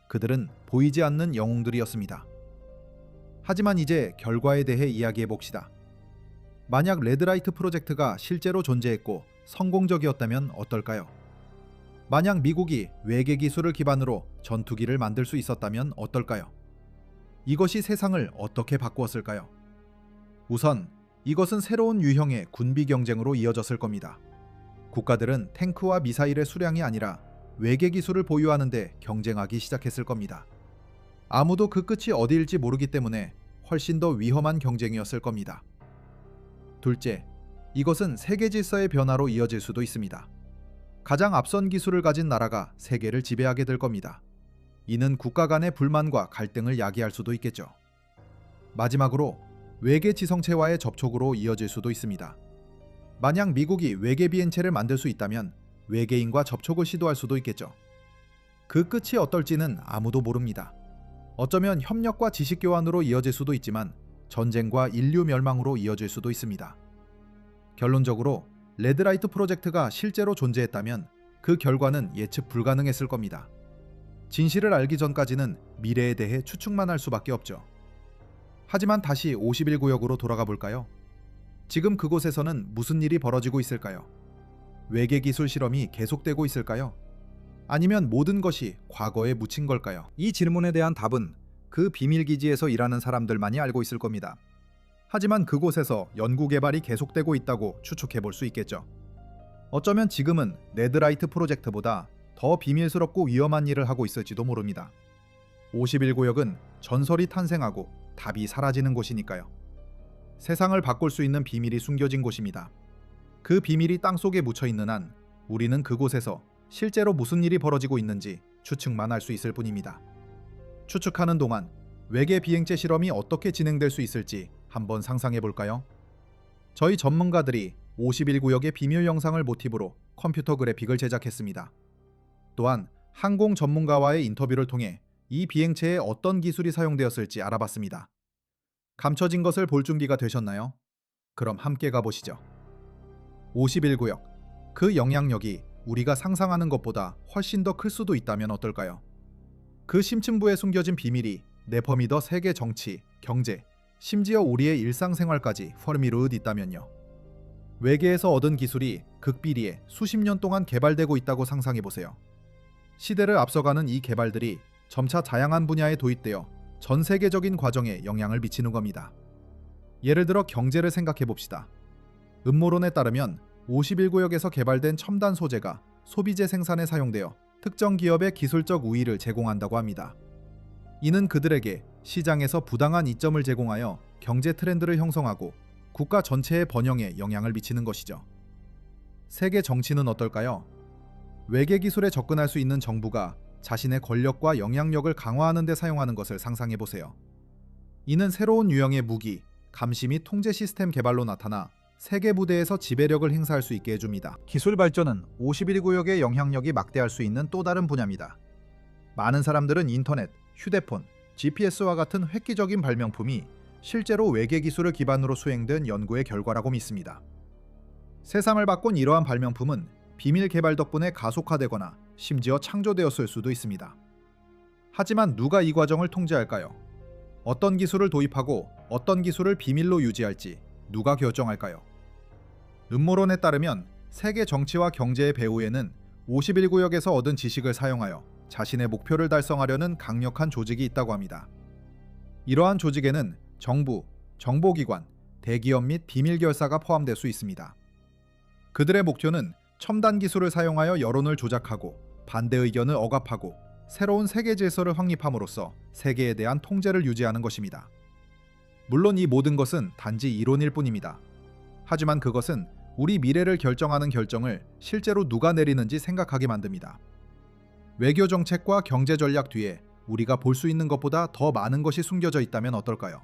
Speaker 1: 그들은 보이지 않는 영웅들이었습니다. 하지만 이제 결과에 대해 이야기해 봅시다. 만약 레드라이트 프로젝트가 실제로 존재했고 성공적이었다면 어떨까요? 만약 미국이 외계 기술을 기반으로 전투기를 만들 수 있었다면 어떨까요? 이것이 세상을 어떻게 바꾸었을까요? 우선 이것은 새로운 유형의 군비 경쟁으로 이어졌을 겁니다. 국가들은 탱크와 미사일의 수량이 아니라 외계 기술을 보유하는 데 경쟁하기 시작했을 겁니다. 아무도 그 끝이 어디일지 모르기 때문에 훨씬 더 위험한 경쟁이었을 겁니다. 둘째, 이것은 세계 질서의 변화로 이어질 수도 있습니다. 가장 앞선 기술을 가진 나라가 세계를 지배하게 될 겁니다. 이는 국가 간의 불만과 갈등을 야기할 수도 있겠죠. 마지막으로 외계 지성체와의 접촉으로 이어질 수도 있습니다. 만약 미국이 외계 비행체를 만들 수 있다면 외계인과 접촉을 시도할 수도 있겠죠. 그 끝이 어떨지는 아무도 모릅니다. 어쩌면 협력과 지식 교환으로 이어질 수도 있지만 전쟁과 인류 멸망으로 이어질 수도 있습니다. 결론적으로 레드라이트 프로젝트가 실제로 존재했다면 그 결과는 예측 불가능했을 겁니다. 진실을 알기 전까지는 미래에 대해 추측만 할 수밖에 없죠. 하지만 다시 51구역으로 돌아가 볼까요? 지금 그곳에서는 무슨 일이 벌어지고 있을까요? 외계 기술 실험이 계속되고 있을까요? 아니면 모든 것이 과거에 묻힌 걸까요?
Speaker 2: 이 질문에 대한 답은 그 비밀기지에서 일하는 사람들만이 알고 있을 겁니다.
Speaker 1: 하지만 그곳에서 연구 개발이 계속되고 있다고 추측해 볼 수 있겠죠. 어쩌면 지금은 레드라이트 프로젝트보다 더 비밀스럽고 위험한 일을 하고 있을지도 모릅니다. 51구역은 전설이 탄생하고 답이 사라지는 곳이니까요. 세상을 바꿀 수 있는 비밀이 숨겨진 곳입니다. 그 비밀이 땅속에 묻혀 있는 한 우리는 그곳에서 실제로 무슨 일이 벌어지고 있는지 추측만 할 수 있을 뿐입니다. 추측하는 동안 외계 비행체 실험이 어떻게 진행될 수 있을지 한번 상상해 볼까요? 저희 전문가들이 51구역의 비밀 영상을 모티브로 컴퓨터 그래픽을 제작했습니다. 또한 항공 전문가와의 인터뷰를 통해 이 비행체에 어떤 기술이 사용되었을지 알아봤습니다. 감춰진 것을 볼 준비가 되셨나요? 그럼 함께 가보시죠. 51구역, 그 영향력이 우리가 상상하는 것보다 훨씬 더 클 수도 있다면 어떨까요? 그 심층부에 숨겨진 비밀이 네퍼미더 세계 정치, 경제, 심지어 우리의 일상생활까지 펄미루듯 있다면요. 외계에서 얻은 기술이 극비리에 수십 년 동안 개발되고 있다고 상상해보세요. 시대를 앞서가는 이 개발들이 점차 다양한 분야에 도입되어 전 세계적인 과정에 영향을 미치는 겁니다. 예를 들어 경제를 생각해봅시다. 음모론에 따르면 51구역에서 개발된 첨단 소재가 소비재 생산에 사용되어 특정 기업의 기술적 우위를 제공한다고 합니다. 이는 그들에게 시장에서 부당한 이점을 제공하여 경제 트렌드를 형성하고 국가 전체의 번영에 영향을 미치는 것이죠. 세계 정치는 어떨까요? 외계 기술에 접근할 수 있는 정부가 자신의 권력과 영향력을 강화하는 데 사용하는 것을 상상해 보세요. 이는 새로운 유형의 무기, 감시 및 통제 시스템 개발로 나타나 세계 무대에서 지배력을 행사할 수 있게 해줍니다.
Speaker 3: 기술 발전은 51구역의 영향력이 막대할 수 있는 또 다른 분야입니다. 많은 사람들은 인터넷, 휴대폰, GPS와 같은 획기적인 발명품이 실제로 외계 기술을 기반으로 수행된 연구의 결과라고 믿습니다. 세상을 바꾼 이러한 발명품은 비밀 개발 덕분에 가속화되거나 심지어 창조되었을 수도 있습니다. 하지만 누가 이 과정을 통제할까요? 어떤 기술을 도입하고
Speaker 1: 어떤 기술을 비밀로 유지할지 누가 결정할까요? 음모론에 따르면 세계 정치와 경제의 배후에는 51구역에서 얻은 지식을 사용하여 자신의 목표를 달성하려는 강력한 조직이 있다고 합니다. 이러한 조직에는 정부, 정보기관, 대기업 및 비밀결사가 포함될 수 있습니다. 그들의 목표는 첨단 기술을 사용하여 여론을 조작하고 반대 의견을 억압하고 새로운 세계 질서를 확립함으로써 세계에 대한 통제를 유지하는 것입니다. 물론 이 모든 것은 단지 이론일 뿐입니다. 하지만 그것은 우리 미래를 결정하는 결정을 실제로 누가 내리는지 생각하게 만듭니다. 외교 정책과 경제 전략 뒤에 우리가 볼 수 있는 것보다 더 많은 것이 숨겨져 있다면 어떨까요?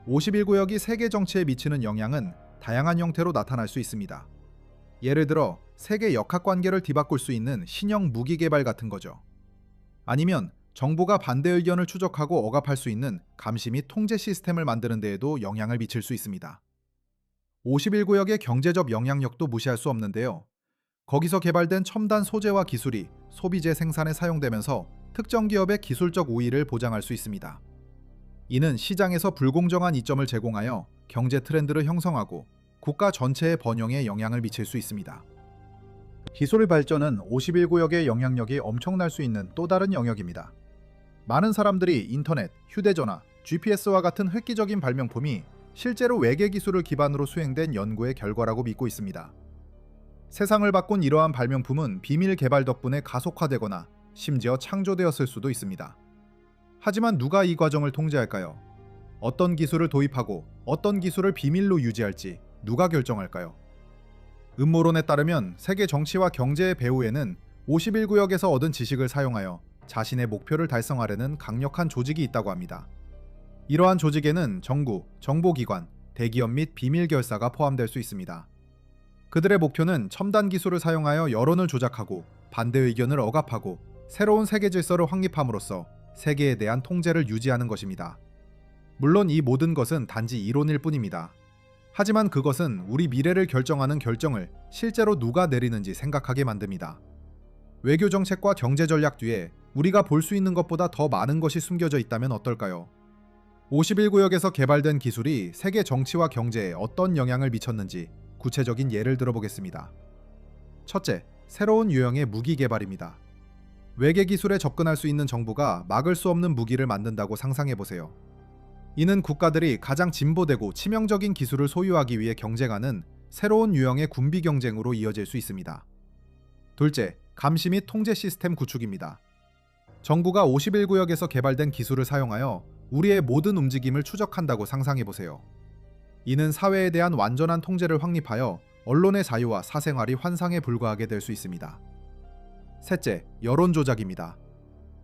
Speaker 1: 51구역이 세계 정치에 미치는 영향은 다양한 형태로 나타날 수 있습니다. 예를 들어 세계 역학관계를 뒤바꿀 수 있는 신형 무기 개발 같은 거죠. 아니면 정부가 반대 의견을 추적하고 억압할 수 있는 감시 및 통제 시스템을 만드는 데에도 영향을 미칠 수 있습니다. 51구역의 경제적 영향력도 무시할 수 없는데요. 거기서 개발된 첨단 소재와 기술이 소비재 생산에 사용되면서 특정 기업의 기술적 우위를 보장할 수 있습니다. 이는 시장에서 불공정한 이점을 제공하여 경제 트렌드를 형성하고 국가 전체의 번영에 영향을 미칠 수 있습니다.
Speaker 3: 기술 발전은 51구역의 영향력이 엄청날 수 있는 또 다른 영역입니다. 많은 사람들이 인터넷, 휴대전화, GPS와 같은 획기적인 발명품이 실제로 외계 기술을 기반으로 수행된 연구의 결과라고 믿고 있습니다. 세상을 바꾼 이러한 발명품은 비밀 개발 덕분에 가속화되거나 심지어 창조되었을 수도 있습니다. 하지만 누가 이 과정을 통제할까요? 어떤 기술을 도입하고 어떤 기술을 비밀로 유지할지 누가 결정할까요? 음모론에 따르면 세계 정치와 경제의 배후에는 51구역에서 얻은 지식을 사용하여 자신의 목표를 달성하려는 강력한 조직이 있다고 합니다. 이러한 조직에는 정부, 정보기관, 대기업 및 비밀결사가 포함될 수 있습니다. 그들의 목표는 첨단 기술을 사용하여 여론을 조작하고 반대 의견을 억압하고 새로운 세계 질서를 확립함으로써 세계에 대한 통제를 유지하는 것입니다. 물론 이 모든 것은 단지 이론일 뿐입니다. 하지만 그것은 우리 미래를 결정하는 결정을 실제로 누가 내리는지 생각하게 만듭니다. 외교 정책과 경제 전략 뒤에 우리가 볼 수 있는 것보다 더 많은 것이 숨겨져 있다면 어떨까요? 51구역에서 개발된 기술이 세계 정치와 경제에 어떤 영향을 미쳤는지 구체적인 예를 들어보겠습니다. 첫째, 새로운 유형의 무기 개발입니다. 외계 기술에 접근할 수 있는 정부가 막을 수 없는 무기를 만든다고 상상해보세요. 이는 국가들이 가장 진보되고 치명적인 기술을 소유하기 위해 경쟁하는 새로운 유형의 군비 경쟁으로 이어질 수 있습니다. 둘째, 감시 및 통제 시스템 구축입니다. 정부가 51구역에서 개발된 기술을 사용하여 우리의 모든 움직임을 추적한다고 상상해보세요. 이는 사회에 대한 완전한 통제를 확립하여 언론의 자유와 사생활이 환상에 불과하게 될 수 있습니다. 셋째, 여론 조작입니다.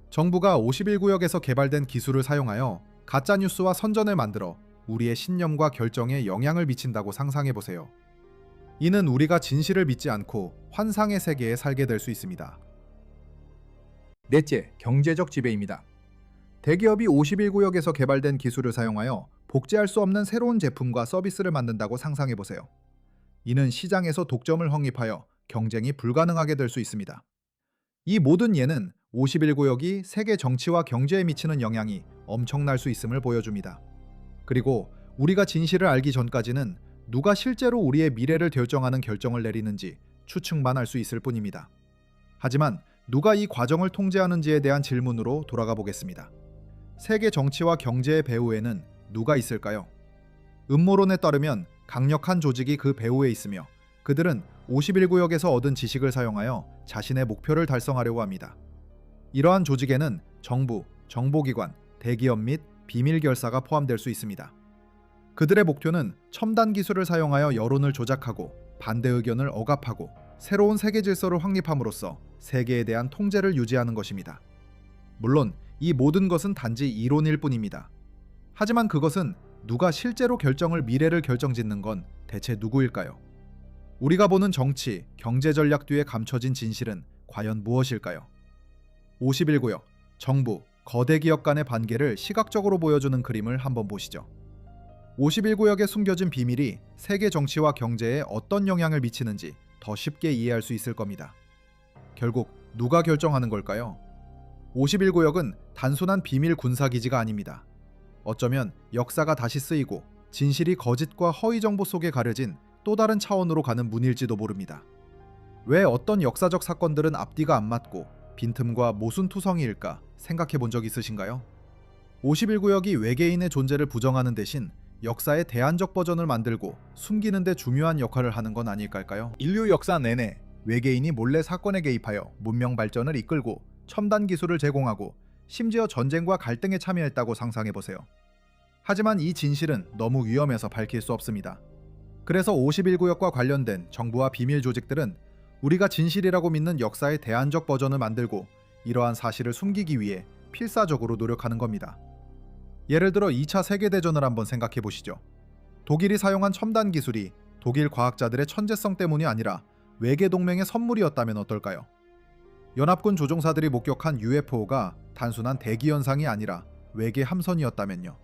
Speaker 3: 정부가 51구역에서 개발된 기술을 사용하여 가짜뉴스와 선전을 만들어 우리의 신념과 결정에 영향을 미친다고 상상해보세요. 이는 우리가 진실을 믿지 않고 환상의 세계에 살게 될 수 있습니다. 넷째, 경제적 지배입니다. 대기업이 51구역에서 개발된 기술을 사용하여 복제할 수 없는 새로운 제품과 서비스를 만든다고 상상해보세요. 이는 시장에서 독점을 확립하여 경쟁이 불가능하게 될 수 있습니다. 이 모든 예는 51구역이 세계 정치와 경제에 미치는 영향이 엄청날 수 있음을 보여줍니다. 그리고 우리가 진실을 알기 전까지는 누가 실제로 우리의 미래를 결정하는 결정을 내리는지 추측만 할 수 있을 뿐입니다. 하지만 누가 이 과정을 통제하는지에 대한 질문으로 돌아가 보겠습니다. 세계 정치와 경제의 배후에는 누가 있을까요? 음모론에 따르면 강력한 조직이 그 배후에 있으며 그들은 51구역에서 얻은 지식을 사용하여 자신의 목표를 달성하려고 합니다. 이러한 조직에는 정부, 정보기관, 대기업 및 비밀결사가 포함될 수 있습니다. 그들의 목표는 첨단 기술을 사용하여 여론을 조작하고 반대 의견을 억압하고 새로운 세계 질서를 확립함으로써 세계에 대한 통제를 유지하는 것입니다. 물론 이 모든 것은 단지 이론일 뿐입니다. 하지만 그것은 누가 실제로 미래를 결정짓는 건 대체 누구일까요? 우리가 보는 정치, 경제 전략 뒤에 감춰진 진실은 과연 무엇일까요? 51구역, 정부, 거대 기업 간의 관계를 시각적으로 보여주는 그림을 한번 보시죠. 51구역에 숨겨진 비밀이 세계 정치와 경제에 어떤 영향을 미치는지 더 쉽게 이해할 수 있을 겁니다. 결국 누가 결정하는 걸까요? 51구역은 단순한 비밀 군사기지가 아닙니다. 어쩌면 역사가 다시 쓰이고 진실이 거짓과 허위 정보 속에 가려진 또 다른 차원으로 가는 문일지도 모릅니다. 왜 어떤 역사적 사건들은 앞뒤가 안 맞고 빈틈과 모순투성이일까 생각해 본 적 있으신가요? 51구역이 외계인의 존재를 부정하는 대신 역사의 대안적 버전을 만들고 숨기는 데 중요한 역할을 하는 건 아닐까요? 인류 역사 내내 외계인이 몰래 사건에 개입하여 문명 발전을 이끌고 첨단 기술을 제공하고 심지어 전쟁과 갈등에 참여했다고 상상해 보세요. 하지만 이 진실은 너무 위험해서 밝힐 수 없습니다. 그래서 51구역과 관련된 정부와 비밀 조직들은 우리가 진실이라고 믿는 역사의 대안적 버전을 만들고 이러한 사실을 숨기기 위해 필사적으로 노력하는 겁니다. 예를 들어 2차 세계대전을 한번 생각해 보시죠. 독일이 사용한 첨단 기술이 독일 과학자들의 천재성 때문이 아니라 외계 동맹의 선물이었다면 어떨까요? 연합군 조종사들이 목격한 UFO가 단순한 대기 현상이 아니라 외계 함선이었다면요.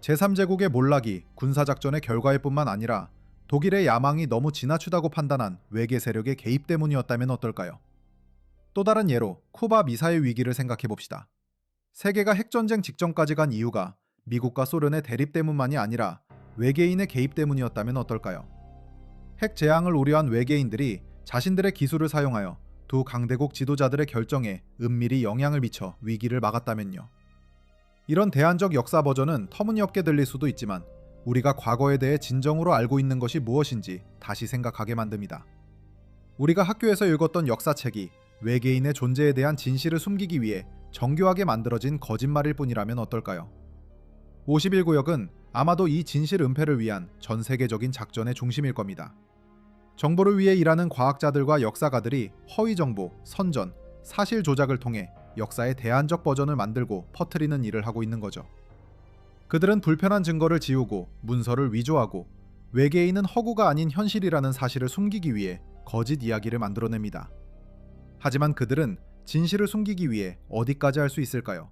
Speaker 3: 제3제국의 몰락이 군사작전의 결과일 뿐만 아니라 독일의 야망이 너무 지나치다고 판단한 외계 세력의 개입 때문이었다면 어떨까요? 또 다른 예로 쿠바 미사일 위기를 생각해 봅시다. 세계가 핵전쟁 직전까지 간 이유가 미국과 소련의 대립 때문만이 아니라 외계인의 개입 때문이었다면 어떨까요? 핵 재앙을 우려한 외계인들이 자신들의 기술을 사용하여 두 강대국 지도자들의 결정에 은밀히 영향을 미쳐 위기를 막았다면요. 이런 대안적 역사 버전은 터무니없게 들릴 수도 있지만 우리가 과거에 대해 진정으로 알고 있는 것이 무엇인지 다시 생각하게 만듭니다. 우리가 학교에서 읽었던 역사책이 외계인의 존재에 대한 진실을 숨기기 위해 정교하게 만들어진 거짓말일 뿐이라면 어떨까요? 51구역은 아마도 이 진실 은폐를 위한 전 세계적인 작전의 중심일 겁니다. 정보를 위해 일하는 과학자들과 역사가들이 허위 정보, 선전, 사실 조작을 통해 역사의 대안적 버전을 만들고 퍼뜨리는 일을 하고 있는 거죠. 그들은 불편한 증거를 지우고 문서를 위조하고 외계인은 허구가 아닌 현실이라는 사실을 숨기기 위해 거짓 이야기를 만들어냅니다. 하지만 그들은 진실을 숨기기 위해 어디까지 할 수 있을까요?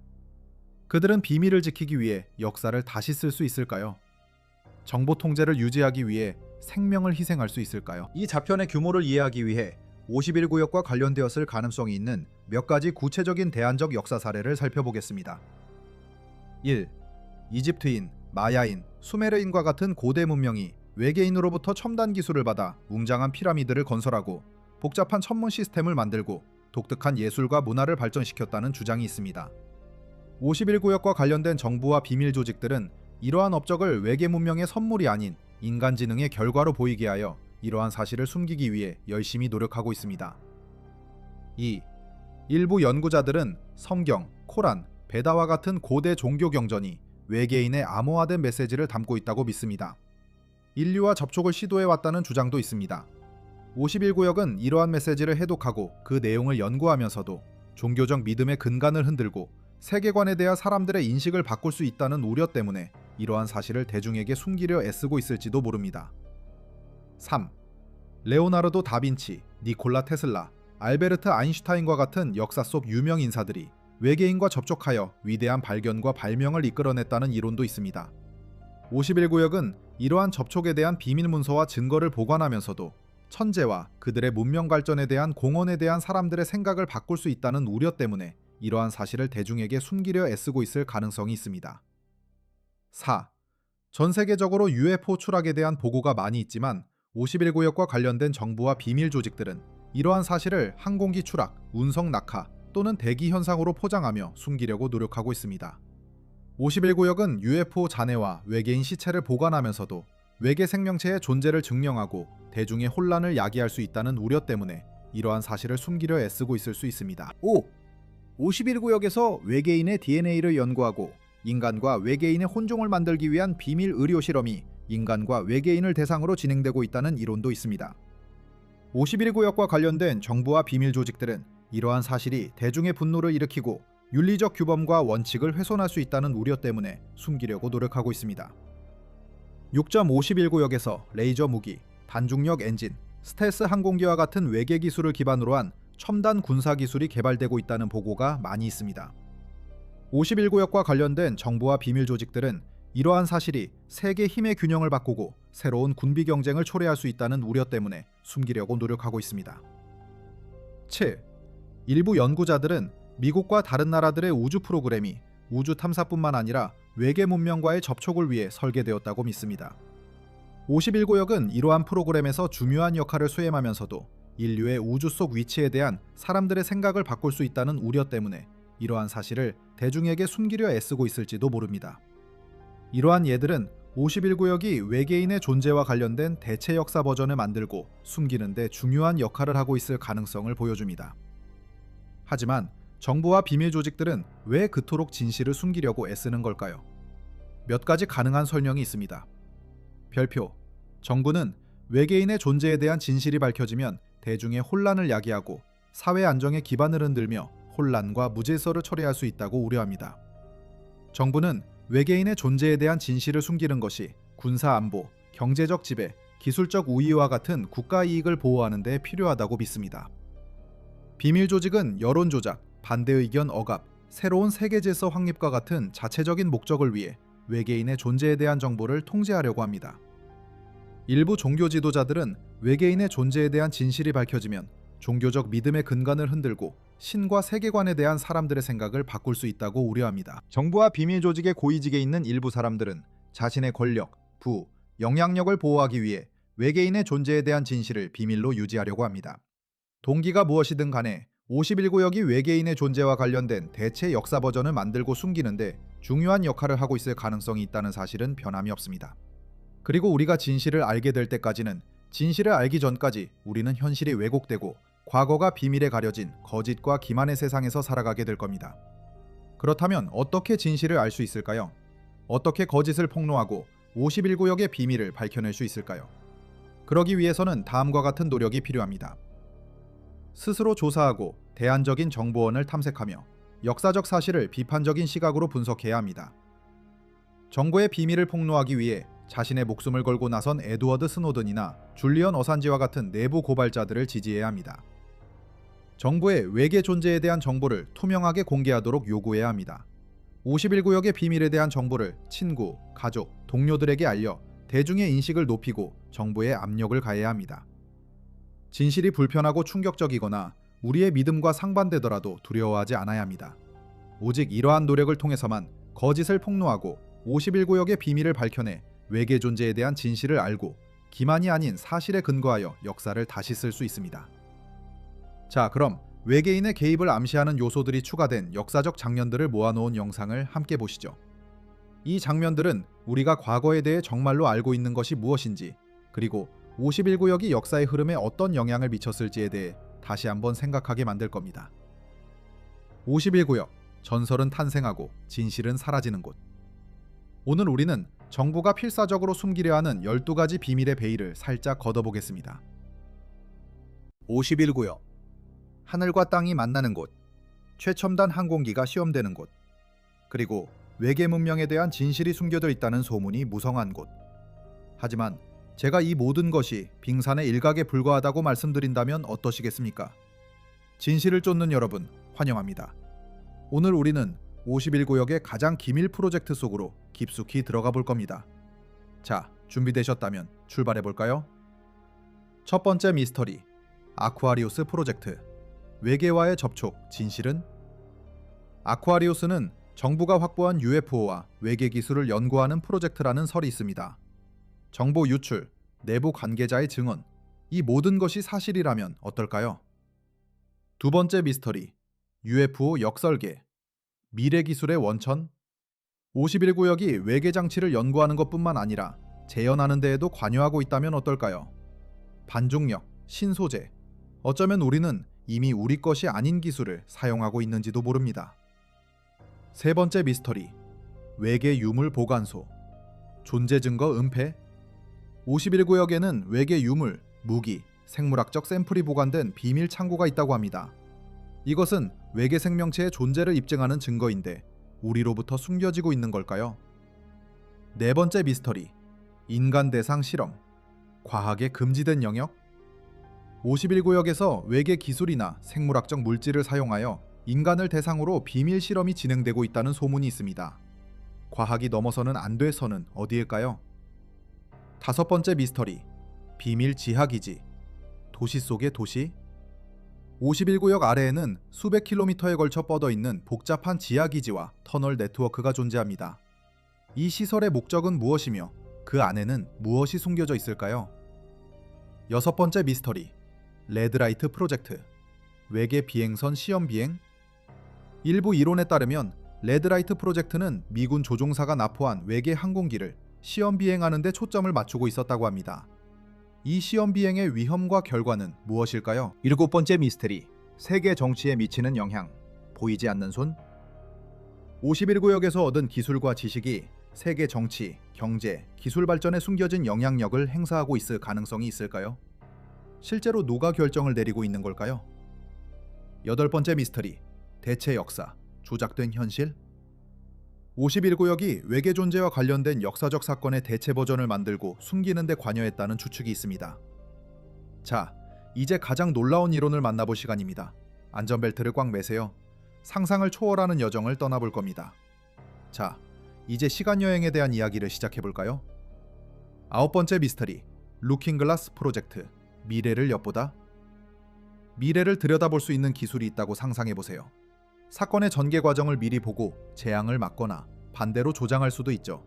Speaker 3: 그들은 비밀을 지키기 위해 역사를 다시 쓸 수 있을까요? 정보 통제를 유지하기 위해 생명을 희생할 수 있을까요? 이 자편의 규모를 이해하기 위해 51구역과 관련되었을 가능성이 있는 몇 가지 구체적인 대안적 역사 사례를 살펴보겠습니다. 1. 이집트인, 마야인, 수메르인과 같은 고대 문명이 외계인으로부터 첨단 기술을 받아 웅장한 피라미드를 건설하고 복잡한 천문 시스템을 만들고 독특한 예술과 문화를 발전시켰다는 주장이 있습니다. 51구역과 관련된 정부와 비밀 조직들은 이러한 업적을 외계 문명의 선물이 아닌 인간지능의 결과로 보이게 하여 이러한 사실을 숨기기 위해 열심히 노력하고 있습니다. 2. 일부 연구자들은 성경, 코란, 베다와 같은 고대 종교 경전이 외계인의 암호화된 메시지를 담고 있다고 믿습니다. 인류와 접촉을 시도해왔다는 주장도 있습니다. 51구역은 이러한 메시지를 해독하고 그 내용을 연구하면서도 종교적 믿음의 근간을 흔들고 세계관에 대한 사람들의 인식을 바꿀 수 있다는 우려 때문에 이러한 사실을 대중에게 숨기려 애쓰고 있을지도 모릅니다. 3. 레오나르도 다빈치, 니콜라 테슬라, 알베르트 아인슈타인과 같은 역사 속 유명 인사들이 외계인과 접촉하여 위대한 발견과 발명을 이끌어냈다는 이론도 있습니다. 51구역은 이러한 접촉에 대한 비밀 문서와 증거를 보관하면서도 천재와 그들의 문명 발전에 대한 공헌에 대한 사람들의 생각을 바꿀 수 있다는 우려 때문에 이러한 사실을 대중에게 숨기려 애쓰고 있을 가능성이 있습니다. 4. 전 세계적으로 UFO 추락에 대한 보고가 많이 있지만 51구역과 관련된 정부와 비밀 조직들은 이러한 사실을 항공기 추락, 운석 낙하 또는 대기 현상으로 포장하며 숨기려고 노력하고 있습니다. 51구역은 UFO 잔해와 외계인 시체를 보관하면서도 외계 생명체의 존재를 증명하고 대중의 혼란을 야기할 수 있다는 우려 때문에 이러한 사실을 숨기려 애쓰고 있을 수 있습니다. 5. 51구역에서 외계인의 DNA를 연구하고 인간과 외계인의 혼종을 만들기 위한 비밀 의료 실험이 인간과 외계인을 대상으로 진행되고 있다는 이론도 있습니다. 51구역과 관련된 정부와 비밀 조직들은 이러한 사실이 대중의 분노를 일으키고 윤리적 규범과 원칙을 훼손할 수 있다는 우려 때문에 숨기려고 노력하고 있습니다. 6.51구역에서 레이저 무기, 단중력 엔진, 스텔스 항공기와 같은 외계 기술을 기반으로 한 첨단 군사 기술이 개발되고 있다는 보고가 많이 있습니다. 51구역과 관련된 정부와 비밀 조직들은 이러한 사실이 세계 힘의 균형을 바꾸고 새로운 군비 경쟁을 초래할 수 있다는 우려 때문에 숨기려고 노력하고 있습니다. 7. 일부 연구자들은 미국과 다른 나라들의 우주 프로그램이 우주 탐사뿐만 아니라 외계 문명과의 접촉을 위해 설계되었다고 믿습니다. 51구역은 이러한 프로그램에서 중요한 역할을 수행하면서도 인류의 우주 속 위치에 대한 사람들의 생각을 바꿀 수 있다는 우려 때문에 이러한 사실을 대중에게 숨기려 애쓰고 있을지도 모릅니다. 이러한 예들은 51구역이 외계인의 존재와 관련된 대체 역사 버전을 만들고 숨기는 데 중요한 역할을 하고 있을 가능성을 보여줍니다. 하지만 정부와 비밀 조직들은 왜 그토록 진실을 숨기려고 애쓰는 걸까요? 몇 가지 가능한 설명이 있습니다. 별표. 정부는 외계인의 존재에 대한 진실이 밝혀지면 대중의 혼란을 야기하고 사회 안정의 기반을 흔들며 혼란과 무질서를 초래할 수 있다고 우려합니다. 정부는 외계인의 존재에 대한 진실을 숨기는 것이 군사 안보, 경제적 지배, 기술적 우위와 같은 국가 이익을 보호하는 데 필요하다고 믿습니다. 비밀 조직은 여론 조작, 반대 의견 억압, 새로운 세계 질서 확립과 같은 자체적인 목적을 위해 외계인의 존재에 대한 정보를 통제하려고 합니다. 일부 종교 지도자들은 외계인의 존재에 대한 진실이 밝혀지면 종교적 믿음의 근간을 흔들고 신과 세계관에 대한 사람들의 생각을 바꿀 수 있다고 우려합니다. 정부와 비밀 조직의 고위직에 있는 일부 사람들은 자신의 권력, 부, 영향력을 보호하기 위해 외계인의 존재에 대한 진실을 비밀로 유지하려고 합니다. 동기가 무엇이든 간에 51구역이 외계인의 존재와 관련된 대체 역사 버전을 만들고 숨기는데 중요한 역할을 하고 있을 가능성이 있다는 사실은 변함이 없습니다. 그리고 우리가 진실을 알게 될 때까지는 진실을 알기 전까지 우리는 현실이 왜곡되고 과거가 비밀에 가려진 거짓과 기만의 세상에서 살아가게 될 겁니다. 그렇다면 어떻게 진실을 알 수 있을까요? 어떻게 거짓을 폭로하고 51구역의 비밀을 밝혀낼 수 있을까요? 그러기 위해서는 다음과 같은 노력이 필요합니다. 스스로 조사하고 대안적인 정보원을 탐색하며 역사적 사실을 비판적인 시각으로 분석해야 합니다. 정부의 비밀을 폭로하기 위해 자신의 목숨을 걸고 나선 에드워드 스노든이나 줄리언 어산지와 같은 내부 고발자들을 지지해야 합니다. 정부의 외계 존재에 대한 정보를 투명하게 공개하도록 요구해야 합니다. 51구역의 비밀에 대한 정보를 친구, 가족, 동료들에게 알려 대중의 인식을 높이고 정부에 압력을 가해야 합니다. 진실이 불편하고 충격적이거나 우리의 믿음과 상반되더라도 두려워하지 않아야 합니다. 오직 이러한 노력을 통해서만 거짓을 폭로하고 51구역의 비밀을 밝혀내 외계 존재에 대한 진실을 알고 기만이 아닌 사실에 근거하여 역사를 다시 쓸 수 있습니다. 자, 그럼 외계인의 개입을 암시하는 요소들이 추가된 역사적 장면들을 모아놓은 영상을 함께 보시죠. 이 장면들은 우리가 과거에 대해 정말로 알고 있는 것이 무엇인지, 그리고 51구역이 역사의 흐름에 어떤 영향을 미쳤을지에 대해 다시 한번 생각하게 만들 겁니다. 51구역, 전설은 탄생하고 진실은 사라지는 곳. 오늘 우리는 정부가 필사적으로 숨기려 하는 12가지 비밀의 베일을 살짝 걷어보겠습니다.
Speaker 2: 51구역. 하늘과 땅이 만나는 곳, 최첨단 항공기가 시험되는 곳, 그리고 외계 문명에 대한 진실이 숨겨져 있다는 소문이 무성한 곳. 하지만 제가 이 모든 것이 빙산의 일각에 불과하다고 말씀드린다면 어떠시겠습니까? 진실을 쫓는 여러분, 환영합니다. 오늘 우리는 51구역의 가장 기밀 프로젝트 속으로 깊숙이 들어가 볼 겁니다. 자, 준비되셨다면 출발해 볼까요? 첫 번째 미스터리, 아쿠아리우스 프로젝트. 외계와의 접촉, 진실은? 아쿠아리우스는 정부가 확보한 UFO와 외계 기술을 연구하는 프로젝트라는 설이 있습니다. 정보 유출, 내부 관계자의 증언, 이 모든 것이 사실이라면 어떨까요? 두 번째 미스터리, UFO 역설계. 미래 기술의 원천? 51구역이 외계 장치를 연구하는 것뿐만 아니라 재현하는 데에도 관여하고 있다면 어떨까요? 반중력, 신소재. 어쩌면 우리는 이미 우리 것이 아닌 기술을 사용하고 있는지도 모릅니다. 세 번째 미스터리, 외계 유물 보관소. 존재 증거 은폐? 51구역에는 외계 유물, 무기, 생물학적 샘플이 보관된 비밀 창고가 있다고 합니다. 이것은 외계 생명체의 존재를 입증하는 증거인데 우리로부터 숨겨지고 있는 걸까요? 네 번째 미스터리, 인간 대상 실험. 과학의 금지된 영역? 51구역에서 외계 기술이나 생물학적 물질을 사용하여 인간을 대상으로 비밀 실험이 진행되고 있다는 소문이 있습니다. 과학이 넘어서는 안 될 선은 어디일까요? 다섯 번째 미스터리, 비밀 지하기지. 도시 속의 도시? 51구역 아래에는 수백 킬로미터에 걸쳐 뻗어 있는 복잡한 지하기지와 터널 네트워크가 존재합니다. 이 시설의 목적은 무엇이며 그 안에는 무엇이 숨겨져 있을까요? 여섯 번째 미스터리, 레드라이트 프로젝트, 외계 비행선 시험 비행? 일부 이론에 따르면 레드라이트 프로젝트는 미군 조종사가 납포한 외계 항공기를 시험 비행하는 데 초점을 맞추고 있었다고 합니다. 이 시험 비행의 위험과 결과는 무엇일까요?
Speaker 3: 일곱 번째 미스테리, 세계 정치에 미치는 영향, 보이지 않는 손?
Speaker 2: 51구역에서 얻은 기술과 지식이 세계 정치, 경제, 기술 발전에 숨겨진 영향력을 행사하고 있을 가능성이 있을까요? 실제로 누가 결정을 내리고 있는 걸까요? 여덟 번째 미스터리, 대체 역사, 조작된 현실? 51구역이 외계 존재와 관련된 역사적 사건의 대체 버전을 만들고 숨기는 데 관여했다는 추측이 있습니다. 자, 이제 가장 놀라운 이론을 만나볼 시간입니다. 안전벨트를 꽉 매세요. 상상을 초월하는 여정을 떠나볼 겁니다. 자, 이제 시간여행에 대한 이야기를 시작해볼까요? 아홉 번째 미스터리, 루킹글라스 프로젝트, 미래를 엿보다? 미래를 들여다볼 수 있는 기술이 있다고 상상해보세요. 사건의 전개 과정을 미리 보고 재앙을 막거나 반대로 조장할 수도 있죠.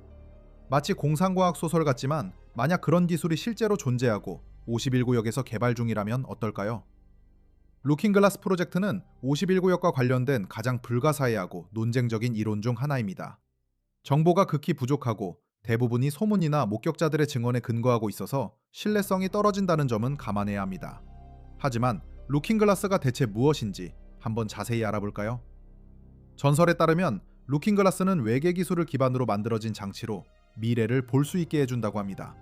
Speaker 2: 마치 공상과학 소설 같지만 만약 그런 기술이 실제로 존재하고 51구역에서 개발 중이라면 어떨까요? 루킹글라스 프로젝트는 51구역과 관련된 가장 불가사의하고 논쟁적인 이론 중 하나입니다. 정보가 극히 부족하고 대부분이 소문이나 목격자들의 증언에 근거하고 있어서 신뢰성이 떨어진다는 점은 감안해야 합니다. 하지만 루킹글라스가 대체 무엇인지 한번 자세히 알아볼까요? 전설에 따르면 루킹글라스는 외계 기술을 기반으로 만들어진 장치로 미래를 볼 수 있게 해준다고 합니다.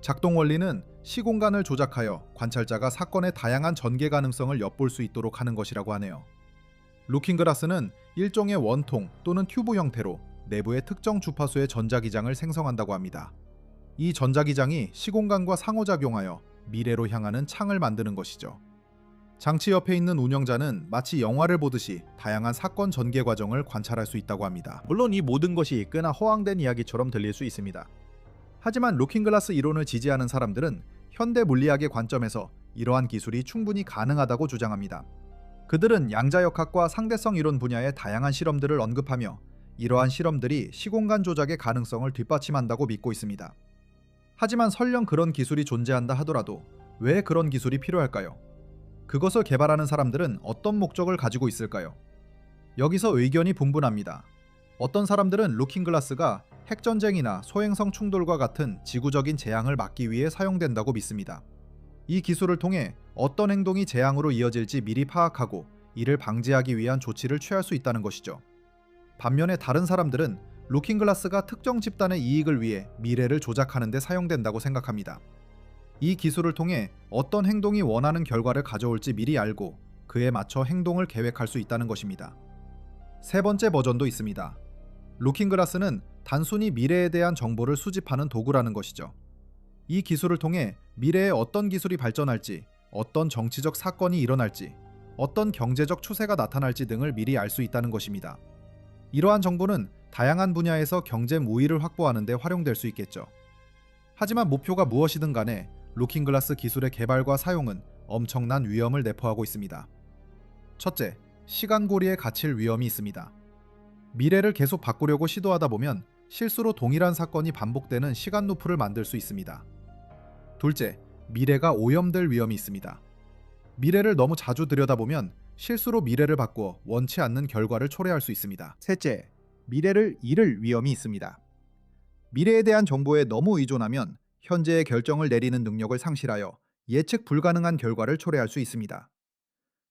Speaker 2: 작동 원리는 시공간을 조작하여 관찰자가 사건의 다양한 전개 가능성을 엿볼 수 있도록 하는 것이라고 하네요. 루킹글라스는 일종의 원통 또는 튜브 형태로 내부의 특정 주파수의 전자기장을 생성한다고 합니다. 이 전자기장이 시공간과 상호작용하여 미래로 향하는 창을 만드는 것이죠. 장치 옆에 있는 운영자는 마치 영화를 보듯이 다양한 사건 전개 과정을 관찰할 수 있다고 합니다.
Speaker 3: 물론 이 모든 것이 꽤나 허황된 이야기처럼 들릴 수 있습니다.
Speaker 2: 하지만 루킹글라스 이론을 지지하는 사람들은 현대 물리학의 관점에서 이러한 기술이 충분히 가능하다고 주장합니다. 그들은 양자역학과 상대성 이론 분야의 다양한 실험들을 언급하며 이러한 실험들이 시공간 조작의 가능성을 뒷받침한다고 믿고 있습니다. 하지만 설령 그런 기술이 존재한다 하더라도 왜 그런 기술이 필요할까요? 그것을 개발하는 사람들은 어떤 목적을 가지고 있을까요? 여기서 의견이 분분합니다. 어떤 사람들은 루킹글라스가 핵전쟁이나 소행성 충돌과 같은 지구적인 재앙을 막기 위해 사용된다고 믿습니다. 이 기술을 통해 어떤 행동이 재앙으로 이어질지 미리 파악하고 이를 방지하기 위한 조치를 취할 수 있다는 것이죠. 반면에 다른 사람들은 루킹글라스가 특정 집단의 이익을 위해 미래를 조작하는 데 사용된다고 생각합니다. 이 기술을 통해 어떤 행동이 원하는 결과를 가져올지 미리 알고 그에 맞춰 행동을 계획할 수 있다는 것입니다. 세 번째 버전도 있습니다. 루킹글라스는 단순히 미래에 대한 정보를 수집하는 도구라는 것이죠. 이 기술을 통해 미래에 어떤 기술이 발전할지, 어떤 정치적 사건이 일어날지, 어떤 경제적 추세가 나타날지 등을 미리 알 수 있다는 것입니다. 이러한 정보는 다양한 분야에서 경쟁 우위를 확보하는 데 활용될 수 있겠죠. 하지만 목표가 무엇이든 간에 루킹글라스 기술의 개발과 사용은 엄청난 위험을 내포하고 있습니다. 첫째, 시간고리에 갇힐 위험이 있습니다. 미래를 계속 바꾸려고 시도하다 보면 실수로 동일한 사건이 반복되는 시간 루프를 만들 수 있습니다. 둘째, 미래가 오염될 위험이 있습니다. 미래를 너무 자주 들여다보면 실수로 미래를 바꾸어 원치 않는 결과를 초래할 수 있습니다.
Speaker 3: 셋째, 미래를 잃을 위험이 있습니다. 미래에 대한 정보에 너무 의존하면 현재의 결정을 내리는 능력을 상실하여 예측 불가능한 결과를 초래할 수 있습니다.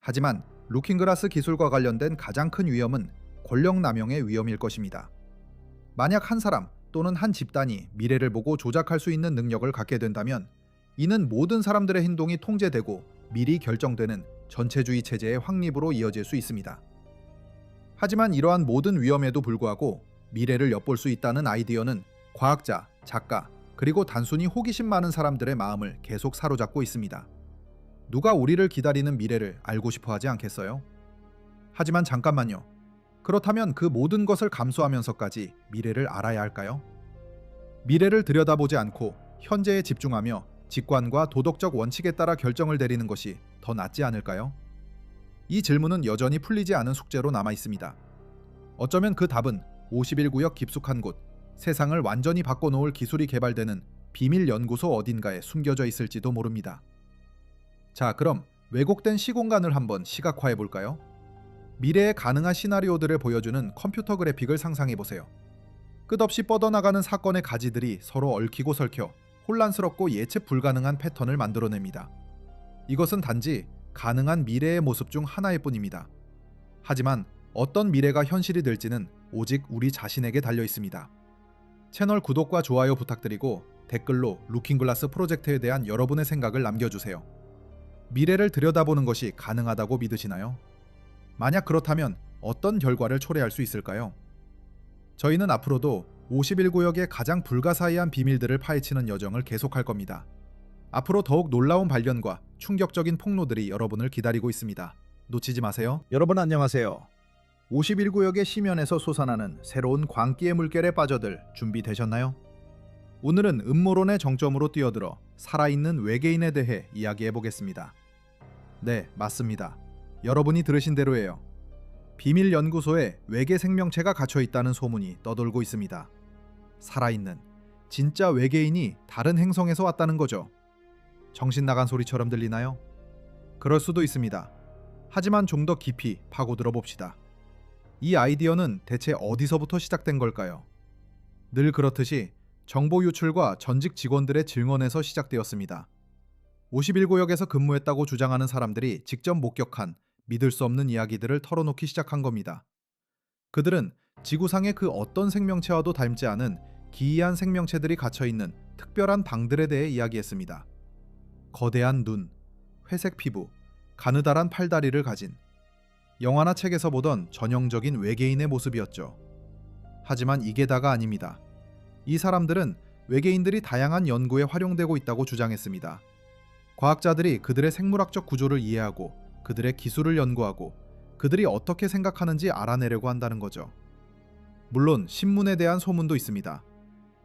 Speaker 3: 하지만 루킹글라스 기술과 관련된 가장 큰 위험은 권력 남용의 위험일 것입니다. 만약 한 사람 또는 한 집단이 미래를 보고 조작할 수 있는 능력을 갖게 된다면 이는 모든 사람들의 행동이 통제되고 미리 결정되는 전체주의 체제의 확립으로 이어질 수 있습니다. 하지만 이러한 모든 위험에도 불구하고 미래를 엿볼 수 있다는 아이디어는 과학자, 작가, 그리고 단순히 호기심 많은 사람들의 마음을 계속 사로잡고 있습니다. 누가 우리를 기다리는 미래를 알고 싶어 하지 않겠어요? 하지만 잠깐만요. 그렇다면 그 모든 것을 감수하면서까지 미래를 알아야 할까요? 미래를 들여다보지 않고 현재에 집중하며 직관과 도덕적 원칙에 따라 결정을 내리는 것이 더 낫지 않을까요?
Speaker 2: 이 질문은 여전히 풀리지 않은 숙제로 남아 있습니다. 어쩌면 그 답은 51구역 깊숙한 곳, 세상을 완전히 바꿔놓을 기술이 개발되는 비밀 연구소 어딘가에 숨겨져 있을지도 모릅니다. 자, 그럼 왜곡된 시공간을 한번 시각화해 볼까요? 미래의 가능한 시나리오들을 보여주는 컴퓨터 그래픽을 상상해 보세요. 끝없이 뻗어나가는 사건의 가지들이 서로 얽히고 설켜 혼란스럽고 예측 불가능한 패턴을 만들어냅니다. 이것은 단지 가능한 미래의 모습 중 하나일 뿐입니다. 하지만 어떤 미래가 현실이 될지는 오직 우리 자신에게 달려 있습니다. 채널 구독과 좋아요 부탁드리고 댓글로 루킹글라스 프로젝트에 대한 여러분의 생각을 남겨주세요. 미래를 들여다보는 것이 가능하다고 믿으시나요? 만약 그렇다면 어떤 결과를 초래할 수 있을까요? 저희는 앞으로도 51구역의 가장 불가사의한 비밀들을 파헤치는 여정을 계속할 겁니다. 앞으로 더욱 놀라운 발견과 충격적인 폭로들이 여러분을 기다리고 있습니다. 놓치지 마세요.
Speaker 3: 여러분 안녕하세요. 51구역의 심연에서 솟아나는 새로운 광기의 물결에 빠져들 준비되셨나요? 오늘은 음모론의 정점으로 뛰어들어 살아있는 외계인에 대해 이야기해 보겠습니다. 네, 맞습니다. 여러분이 들으신 대로예요. 비밀 연구소에 외계 생명체가 갇혀 있다는 소문이 떠돌고 있습니다. 살아있는 진짜 외계인이 다른 행성에서 왔다는 거죠. 정신 나간 소리처럼 들리나요? 그럴 수도 있습니다. 하지만 좀 더 깊이 파고들어 봅시다. 이 아이디어는 대체 어디서부터 시작된 걸까요? 늘 그렇듯이 정보 유출과 전직 직원들의 증언에서 시작되었습니다. 51구역에서 근무했다고 주장하는 사람들이 직접 목격한 믿을 수 없는 이야기들을 털어놓기 시작한 겁니다. 그들은 지구상의 그 어떤 생명체와도 닮지 않은 기이한 생명체들이 갇혀있는 특별한 방들에 대해 이야기했습니다. 거대한 눈, 회색 피부, 가느다란 팔다리를 가진 영화나 책에서 보던 전형적인 외계인의 모습이었죠. 하지만 이게 다가 아닙니다. 이 사람들은 외계인들이 다양한 연구에 활용되고 있다고 주장했습니다. 과학자들이 그들의 생물학적 구조를 이해하고 그들의 기술을 연구하고 그들이 어떻게 생각하는지 알아내려고 한다는 거죠. 물론 신문에 대한 소문도 있습니다.